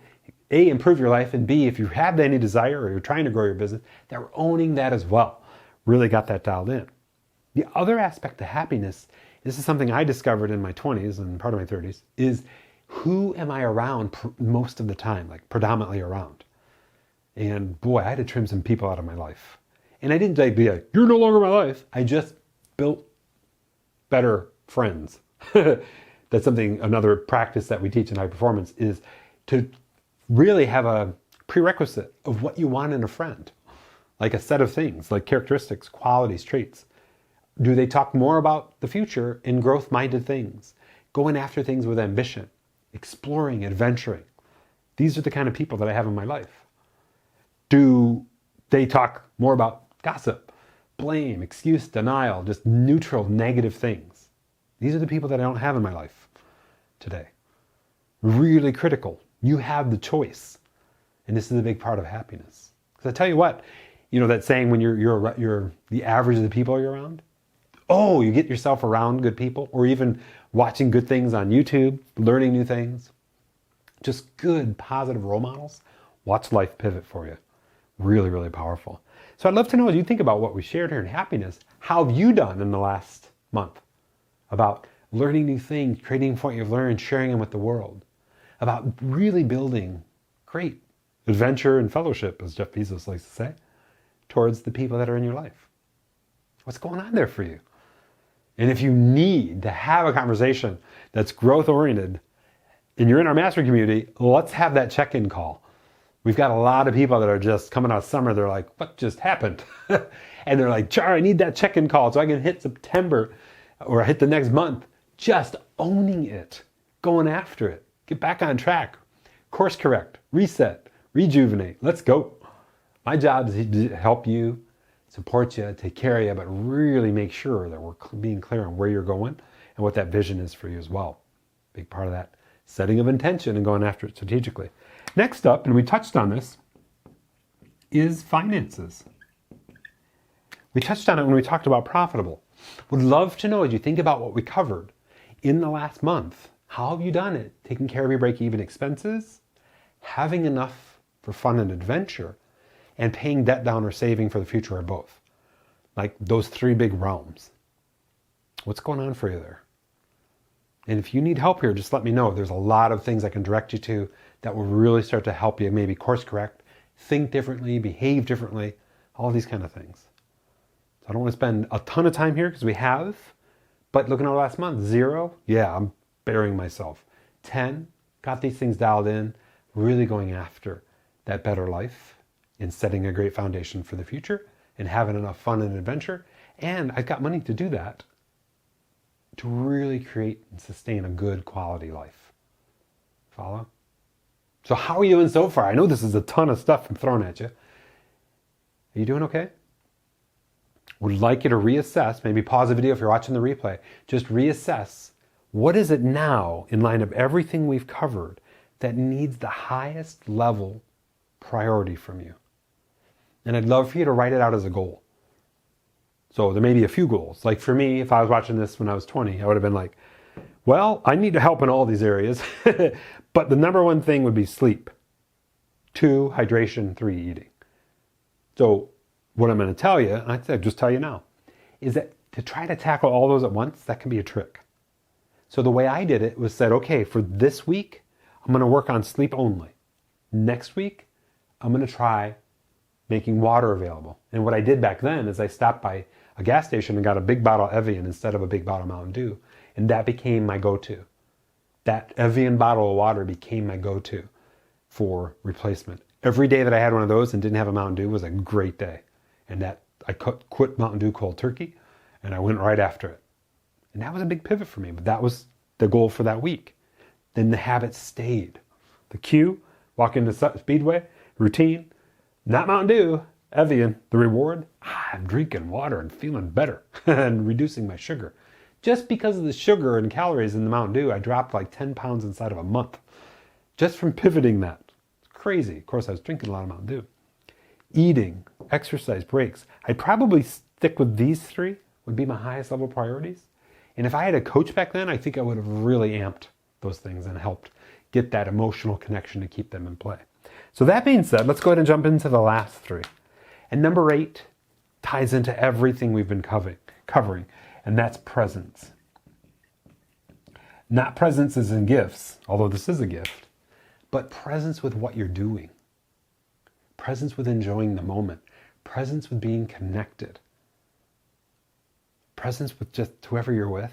A, improve your life, and B, if you have any desire or you're trying to grow your business, that we're owning that as well. Really got that dialed in. The other aspect of happiness, this is something I discovered in my 20s and part of my 30s, is who am I around most of the time, like predominantly around? And boy, I had to trim some people out of my life. And I didn't be like, you're no longer my life. I just built better friends. That's another practice that we teach in high performance is to really have a prerequisite of what you want in a friend. Like a set of things, like characteristics, qualities, traits. Do they talk more about the future in growth-minded things? Going after things with ambition, exploring, adventuring. These are the kind of people that I have in my life. Do they talk more about gossip, blame, excuse, denial, just neutral, negative things? These are the people that I don't have in my life today. Really critical. You have the choice. And this is a big part of happiness. Because I tell you what, you know that saying when you're the average of the people you're around? Oh, you get yourself around good people, or even watching good things on YouTube, learning new things. Just good, positive role models. Watch life pivot for you. Really, really powerful. So I'd love to know, as you think about what we shared here in happiness, how have you done in the last month about learning new things, creating what you've learned, sharing them with the world, about really building great adventure and fellowship, as Jeff Bezos likes to say, towards the people that are in your life. What's going on there for you? And if you need to have a conversation that's growth-oriented, and you're in our mastery community, let's have that check-in call. We've got a lot of people that are just coming out of summer. They're like, what just happened? And they're like, Char, I need that check-in call so I can hit September or hit the next month. Just owning it, going after it. Get back on track. Course correct. Reset. Rejuvenate. Let's go. My job is to help you, support you, take care of you, but really make sure that we're being clear on where you're going and what that vision is for you as well. Big part of that setting of intention and going after it strategically. Next up, and we touched on this, is finances. We touched on it when we talked about profitable. Would love to know, as you think about what we covered in the last month, how have you done it? Taking care of your break-even expenses, having enough for fun and adventure, and paying debt down or saving for the future, or both. Like those three big realms. What's going on for you there? And if you need help here, just let me know. There's a lot of things I can direct you to that will really start to help you maybe course correct, think differently, behave differently, all these kind of things. So I don't want to spend a ton of time here because we have, but looking at last month, 0, yeah, I'm burying myself. 10, got these things dialed in, really going after that better life and setting a great foundation for the future and having enough fun and adventure. And I've got money to do that, to really create and sustain a good quality life. Follow? So how are you doing so far? I know this is a ton of stuff I'm throwing at you. Are you doing okay? Would like you to reassess, maybe pause the video if you're watching the replay. Just reassess, what is it now in line of everything we've covered that needs the highest level priority from you? And I'd love for you to write it out as a goal. So there may be a few goals. Like for me, if I was watching this when I was 20, I would have been like, well, I need to help in all these areas. But the number one thing would be sleep. 2, hydration. 3, eating. So what I'm going to tell you, and I'd just tell you now, is that to try to tackle all those at once, that can be a trick. So the way I did it was said, okay, for this week, I'm going to work on sleep only. Next week, I'm going to try making water available. And what I did back then is I stopped by a gas station and got a big bottle of Evian instead of a big bottle of Mountain Dew. And that became my go-to. That Evian bottle of water became my go-to for replacement. Every day that I had one of those and didn't have a Mountain Dew was a great day. And that I quit Mountain Dew cold turkey and I went right after it. And that was a big pivot for me, but that was the goal for that week. Then the habit stayed. The cue, walk into Speedway, routine, not Mountain Dew, Evian. The reward, I'm drinking water and feeling better and reducing my sugar. Just because of the sugar and calories in the Mountain Dew, I dropped like 10 pounds inside of a month. Just from pivoting that. It's crazy. Of course, I was drinking a lot of Mountain Dew. Eating, exercise, breaks. I'd probably stick with these 3, would be my highest level priorities. And if I had a coach back then, I think I would have really amped those things and helped get that emotional connection to keep them in play. So that being said, let's go ahead and jump into the last 3. And number 8 ties into everything we've been covering, and that's presence. Not presence as in gifts, although this is a gift, but presence with what you're doing. Presence with enjoying the moment. Presence with being connected. Presence with just whoever you're with.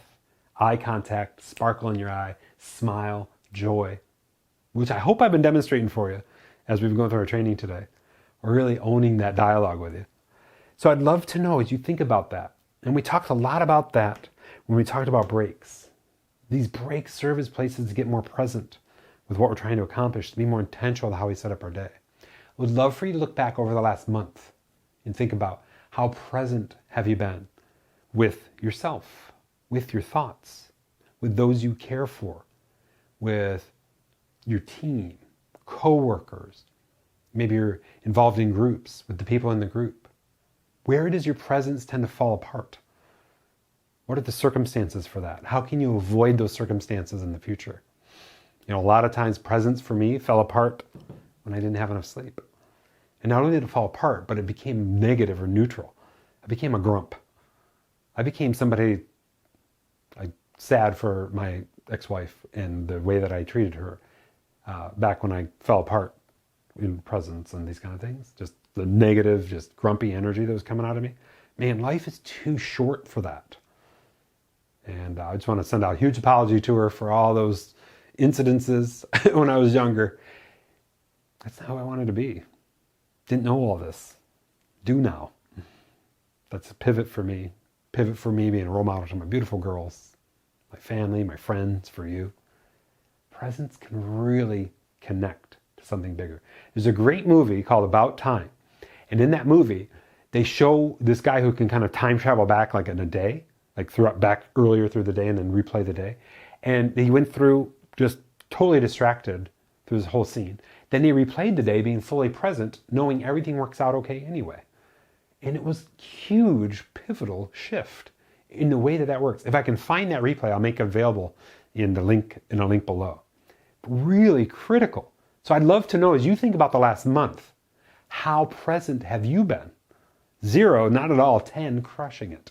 Eye contact, sparkle in your eye, smile, joy, which I hope I've been demonstrating for you as we've been going through our training today. We're really owning that dialogue with you. So I'd love to know as you think about that. And we talked a lot about that when we talked about breaks. These breaks serve as places to get more present with what we're trying to accomplish, to be more intentional with how we set up our day. I would love for you to look back over the last month and think about how present have you been with yourself, with your thoughts, with those you care for, with your team, co-workers. Maybe you're involved in groups with the people in the group. Where does your presence tend to fall apart? What are the circumstances for that? How can you avoid those circumstances in the future? You know, a lot of times presence for me fell apart when I didn't have enough sleep. And not only did it fall apart, but it became negative or neutral. I became a grump. I became somebody sad for my ex-wife and the way that I treated her back when I fell apart in presence and these kind of things. Just the negative, just grumpy energy that was coming out of me. Man, life is too short for that. And I just want to send out a huge apology to her for all those incidences when I was younger. That's not how I wanted to be. Didn't know all this. Do now. That's a pivot for me. Pivot for me being a role model to my beautiful girls, my family, my friends, for you. presence can really connect to something bigger. There's a great movie called About Time. And in that movie, they show this guy who can kind of time travel back like in a day, like back earlier through the day and then replay the day. And he went through just totally distracted through this whole scene. Then he replayed the day being fully present, knowing everything works out okay anyway. And it was a huge, pivotal shift in the way that works. If I can find that replay, I'll make it available in a link below. Really critical. So I'd love to know, as you think about the last month, how present have you been? 0, not at all. 10, crushing it.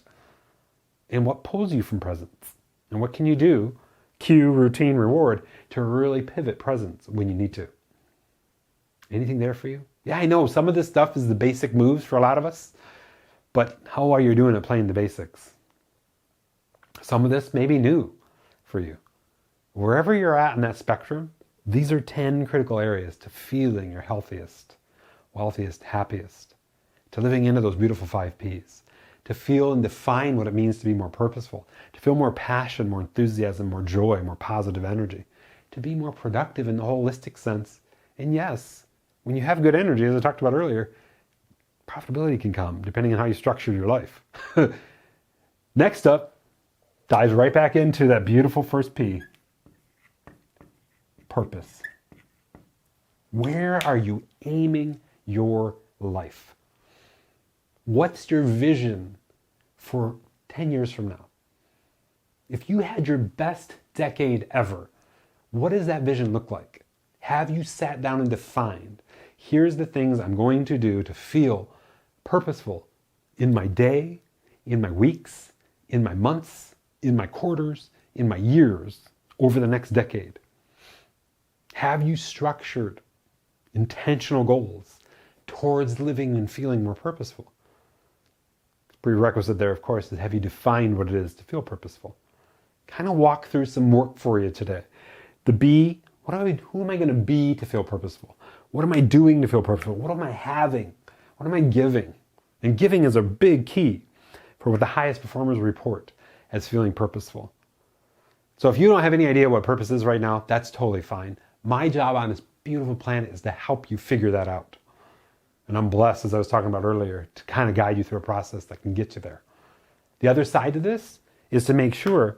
And what pulls you from presence? And what can you do, cue, routine, reward, to really pivot presence when you need to? Anything there for you? Yeah, I know some of this stuff is the basic moves for a lot of us, but how are you doing at playing the basics? Some of this may be new for you. Wherever you're at in that spectrum, these are 10 critical areas to feeling your healthiest, wealthiest, happiest, to living into those beautiful 5 Ps, to feel and define what it means to be more purposeful, to feel more passion, more enthusiasm, more joy, more positive energy, to be more productive in the holistic sense. And yes, when you have good energy, as I talked about earlier, profitability can come depending on how you structure your life. Next up, dives right back into that beautiful first P, purpose. Where are you aiming your life? What's your vision for 10 years from now? If you had your best decade ever, what does that vision look like? Have you sat down and defined, here's the things I'm going to do to feel purposeful in my day, in my weeks, in my months, in my quarters, in my years, over the next decade? Have you structured intentional goals towards living and feeling more purposeful? Prerequisite there, of course, is have you defined what it is to feel purposeful? Kind of walk through some work for you today. The B, who am I going to be to feel purposeful? What am I doing to feel purposeful? What am I having? What am I giving? And giving is a big key for what the highest performers report as feeling purposeful. So if you don't have any idea what purpose is right now, that's totally fine. My job on this beautiful planet is to help you figure that out. And I'm blessed, as I was talking about earlier, to kind of guide you through a process that can get you there. The other side of this is to make sure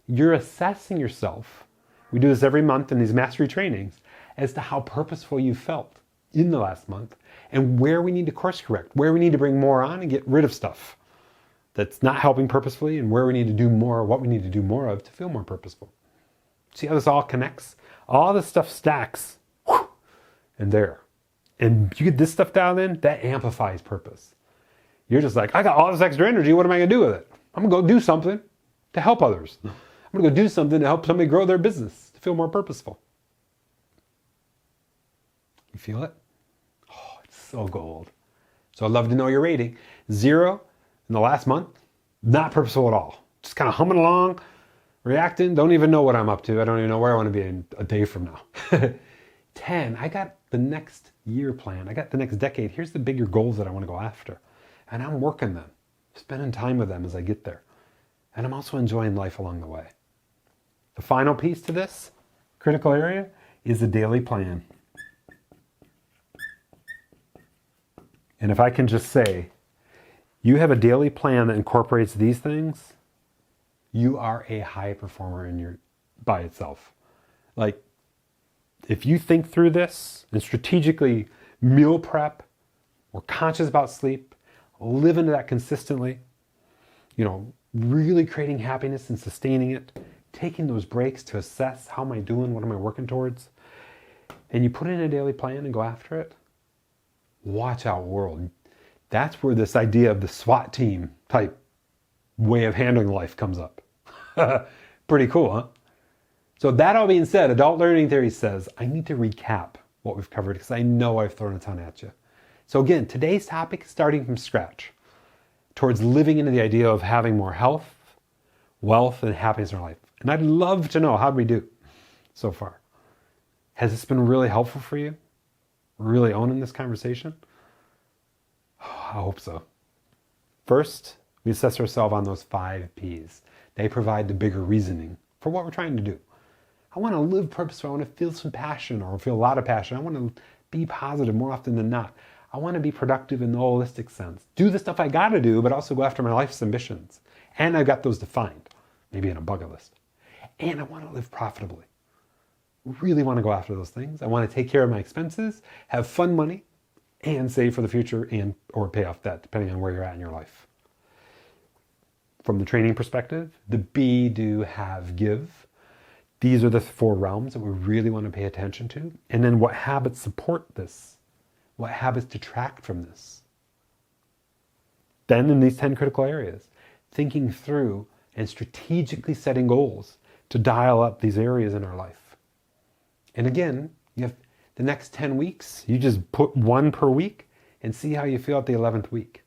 you're assessing yourself. We do this every month in these mastery trainings as to how purposeful you felt in the last month and where we need to course correct, where we need to bring more on and get rid of stuff that's not helping purposefully, and where we need to do more, what we need to do more of to feel more purposeful. See how this all connects? All this stuff stacks, and there. And you get this stuff dialed in, that amplifies purpose. You're just like, I got all this extra energy, what am I going to do with it? I'm going to go do something to help others. I'm going to go do something to help somebody grow their business, to feel more purposeful. You feel it? Oh, it's so gold. So I'd love to know your rating. 0 in the last month, not purposeful at all. Just kind of humming along, reacting, don't even know what I'm up to. I don't even know where I want to be in a day from now. 10, I got the next year plan. I got the next decade. Here's the bigger goals that I want to go after. And I'm working them, spending time with them as I get there. And I'm also enjoying life along the way. The final piece to this critical area is the daily plan. And if I can just say, you have a daily plan that incorporates these things, you are a high performer by itself. Like, if you think through this and strategically meal prep, or conscious about sleep, live into that consistently, really creating happiness and sustaining it, taking those breaks to assess how am I doing, what am I working towards, and you put in a daily plan and go after it, watch out, world. That's where this idea of the SWAT team type way of handling life comes up. Pretty cool, huh? So that all being said, adult learning theory says, I need to recap what we've covered because I know I've thrown a ton at you. So again, today's topic is starting from scratch towards living into the idea of having more health, wealth, and happiness in our life. And I'd love to know, how do we do so far? Has this been really helpful for you? Really owning this conversation? Oh, I hope so. First, we assess ourselves on those 5 Ps. They provide the bigger reasoning for what we're trying to do. I want to live purposeful. I want to feel some passion or feel a lot of passion. I want to be positive more often than not. I want to be productive in the holistic sense. Do the stuff I got to do, but also go after my life's ambitions. And I've got those defined, maybe in a bucket list. And I want to live profitably. Really want to go after those things. I want to take care of my expenses, have fun money, and save for the future and or pay off debt, depending on where you're at in your life. From the training perspective, the be, do, have, give. These are the 4 realms that we really want to pay attention to. And then what habits support this? What habits detract from this? Then in these 10 critical areas, thinking through and strategically setting goals to dial up these areas in our life. And again, you have the next 10 weeks, you just put 1 per week and see how you feel at the 11th week.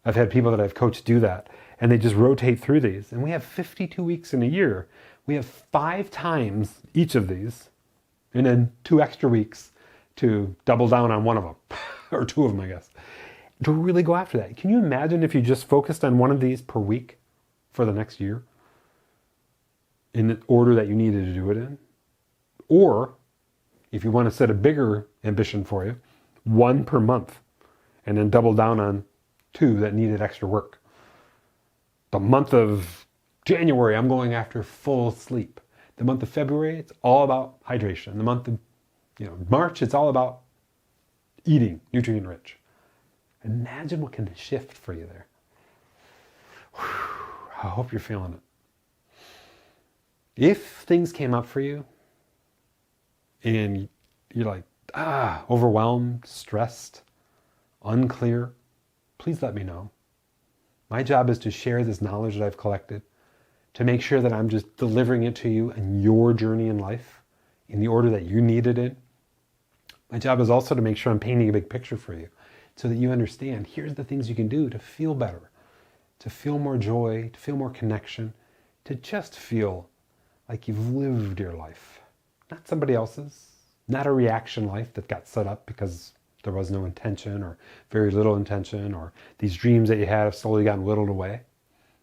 I've had people that I've coached do that, and they just rotate through these. And we have 52 weeks in a year. We have 5 times each of these, and then 2 extra weeks to double down on one of them, or 2 of them, I guess, to really go after that. Can you imagine if you just focused on one of these per week for the next year in the order that you needed to do it in? Or if you want to set a bigger ambition for you, 1 per month, and then double down on 2 that needed extra work. The month of January, I'm going after full sleep. The month of February, it's all about hydration. The month of March, it's all about eating nutrient rich. Imagine what can shift for you there. I hope you're feeling it. If things came up for you and you're like, overwhelmed, stressed, unclear, please let me know. My job is to share this knowledge that I've collected, to make sure that I'm just delivering it to you in your journey in life, in the order that you need it in. My job is also to make sure I'm painting a big picture for you, so that you understand, here's the things you can do to feel better, to feel more joy, to feel more connection, to just feel like you've lived your life. Not somebody else's, not a reaction life that got set up because there was no intention or very little intention, or these dreams that you had have slowly gotten whittled away,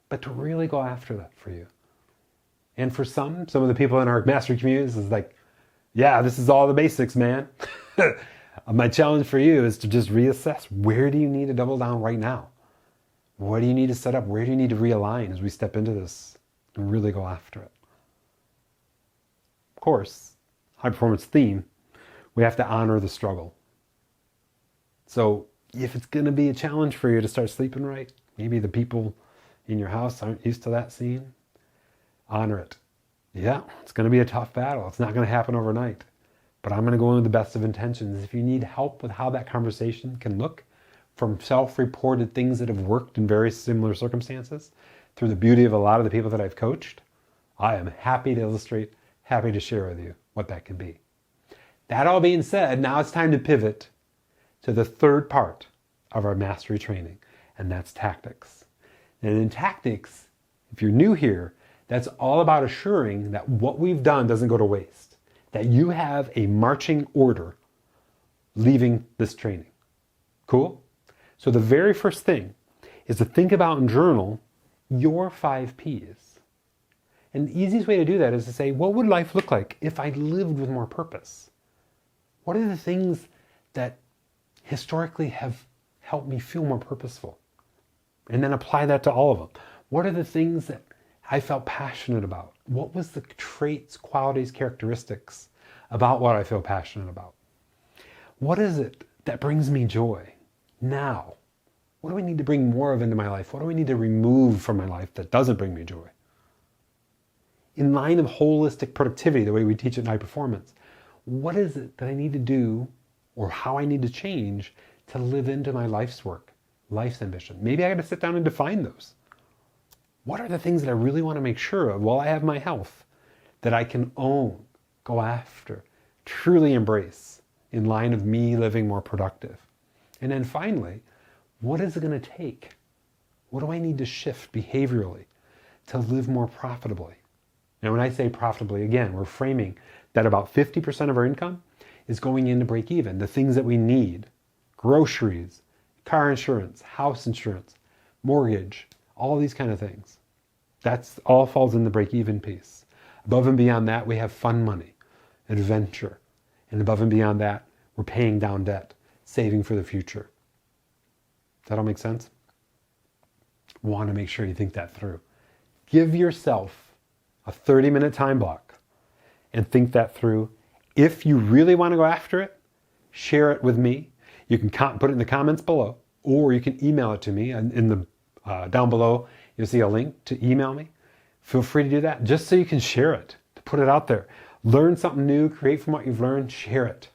but to really go after that for you. And for some of the people in our mastery communities is like, yeah, this is all the basics, man. My challenge for you is to just reassess, where do you need to double down right now? What do you need to set up? Where do you need to realign as we step into this and really go after it? Of course, high performance theme, we have to honor the struggle. So if it's going to be a challenge for you to start sleeping right, maybe the people in your house aren't used to that scene, honor it. Yeah, it's going to be a tough battle. It's not going to happen overnight. But I'm going to go in with the best of intentions. If you need help with how that conversation can look, from self-reported things that have worked in very similar circumstances, through the beauty of a lot of the people that I've coached, I am happy to illustrate, happy to share with you what that can be. That all being said, now it's time to pivot to the 3rd part of our mastery training, and that's tactics. And in tactics, if you're new here, that's all about assuring that what we've done doesn't go to waste, that you have a marching order leaving this training. Cool? So the very first thing is to think about and journal your 5 Ps. And the easiest way to do that is to say, what would life look like if I lived with more purpose? What are the things that historically have helped me feel more purposeful? And then apply that to all of them. What are the things that I felt passionate about? What was the traits, qualities, characteristics about what I feel passionate about? What is it that brings me joy now? What do I need to bring more of into my life? What do I need to remove from my life that doesn't bring me joy? In line of holistic productivity, the way we teach it in high performance, what is it that I need to do or how I need to change to live into my life's work, life's ambition? Maybe I got to sit down and define those. What are the things that I really want to make sure of while I have my health that I can own, go after, truly embrace in line of me living more productive? And then finally, what is it going to take? What do I need to shift behaviorally to live more profitably? Now, when I say profitably, again, we're framing that about 50% of our income is going into break even. The things that we need, groceries, car insurance, house insurance, mortgage, all these kind of things. That's all falls in the break even piece. Above and beyond that, we have fun money, adventure. And above and beyond that, we're paying down debt, saving for the future. Does that all make sense? Want to make sure you think that through. Give yourself a 30-minute time block and think that through. If you really want to go after it, share it with me. You can put it in the comments below, or you can email it to me. In the down below, you'll see a link to email me. Feel free to do that, just so you can share it, to put it out there. Learn something new, create from what you've learned, share it.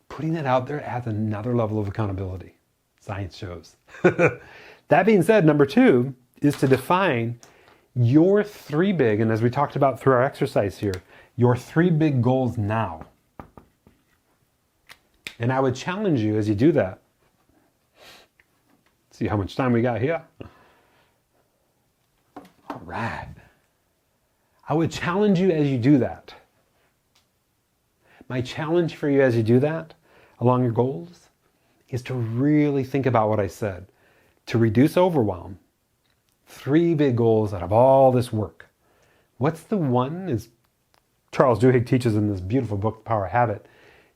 Putting it out there adds another level of accountability. Science shows. That being said, number 2 is to define your 3 big, and as we talked about through our exercise here, your 3 big goals now. And I would challenge you as you do that. See how much time we got here. All right. I would challenge you as you do that. My challenge for you as you do that, along your goals, is to really think about what I said. To reduce overwhelm, 3 big goals out of all this work. What's the one, as Charles Duhigg teaches in this beautiful book, The Power of Habit,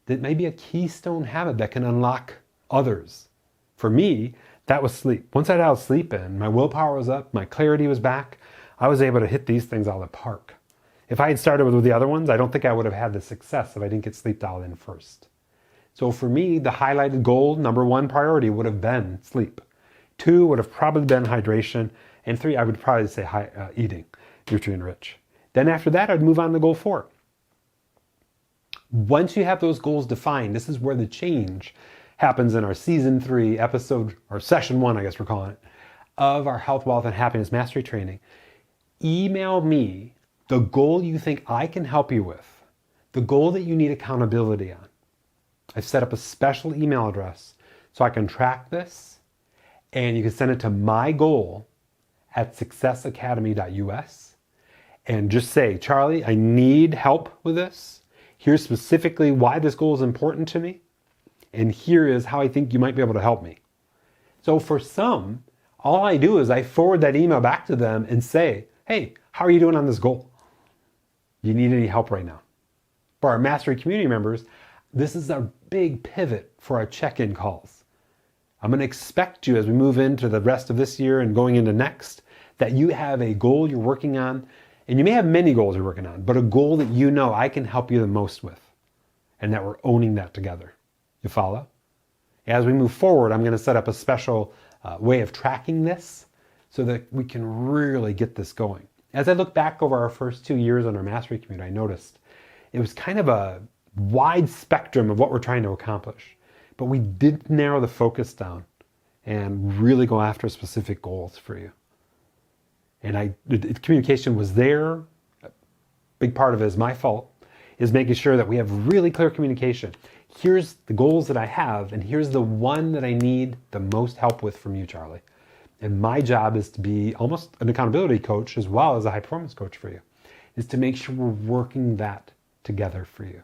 that may be a keystone habit that can unlock others? For me, that was sleep. Once I got sleep in, my willpower was up, my clarity was back. I was able to hit these things out of the park. If I had started with the other ones, I don't think I would have had the success if I didn't get sleep dialed in first. So for me, the highlighted goal, number 1 priority would have been sleep. 2 would have probably been hydration. And 3, I would probably say eating, nutrient rich. Then after that, I'd move on to goal 4. Once you have those goals defined, this is where the change happens in our season 3 episode, or session 1, I guess we're calling it, of our health, wealth, and happiness mastery training. Email me the goal you think I can help you with, the goal that you need accountability on. I've set up a special email address so I can track this, and you can send it to my goal at successacademy.us and just say, Charlie, I need help with this. Here's specifically why this goal is important to me, and here is how I think you might be able to help me. So for some, all I do is I forward that email back to them and say, hey, how are you doing on this goal? Do you need any help right now? For our Mastery community members, this is a big pivot for our check-in calls. I'm going to expect you as we move into the rest of this year and going into next, that you have a goal you're working on, and you may have many goals you're working on, but a goal that you know I can help you the most with, and that we're owning that together. You follow? As we move forward, I'm going to set up a special way of tracking this so that we can really get this going. As I look back over our first 2 years on our Mastery community, I noticed it was kind of a wide spectrum of what we're trying to accomplish. But we did narrow the focus down and really go after specific goals for you. And the communication was there. A big part of it is my fault, is making sure that we have really clear communication. Here's the goals that I have, and here's the one that I need the most help with from you, Charlie. And my job is to be almost an accountability coach as well as a high performance coach for you, is to make sure we're working that together for you.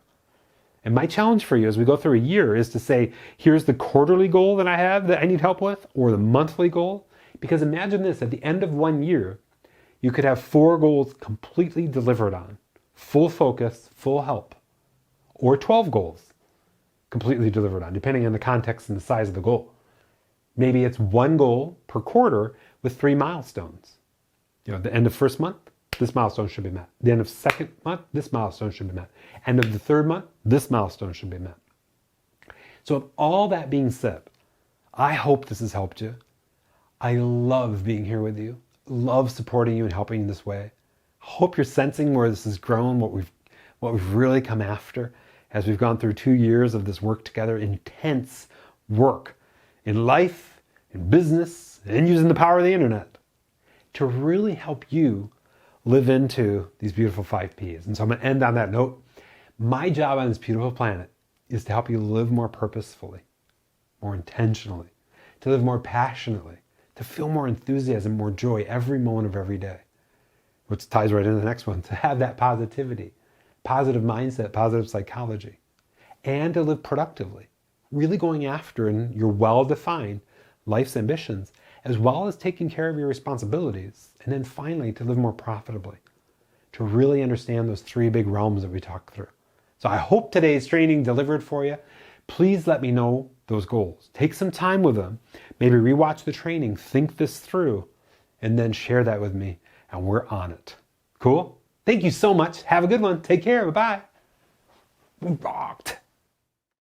And my challenge for you as we go through a year is to say, here's the quarterly goal that I have that I need help with, or the monthly goal. Because imagine this, at the end of 1 year, you could have 4 goals completely delivered on, full focus, full help, or 12 goals completely delivered on, depending on the context and the size of the goal. Maybe it's 1 goal per quarter with 3 milestones. At the end of first month, this milestone should be met. The end of second month, this milestone should be met. End of the third month, this milestone should be met. So with all that being said, I hope this has helped you. I love being here with you. Love supporting you and helping you this way. Hope you're sensing where this has grown, what we've really come after as we've gone through 2 years of this work together, intense work in life, in business, and using the power of the internet to really help you live into these beautiful 5 Ps. And so I'm going to end on that note. My job on this beautiful planet is to help you live more purposefully, more intentionally, to live more passionately, to feel more enthusiasm, more joy every moment of every day. Which ties right into the next one, to have that positivity, positive mindset, positive psychology, and to live productively, really going after in your well-defined life's ambitions, as well as taking care of your responsibilities, and then finally to live more profitably. to really understand those three big realms that we talked through. So I hope today's training delivered for you. Please let me know those goals. Take some time with them. Maybe rewatch the training, think this through, and then share that with me, and we're on it. Cool? Thank you so much. Have a good one. Take care. Bye-bye. We rocked.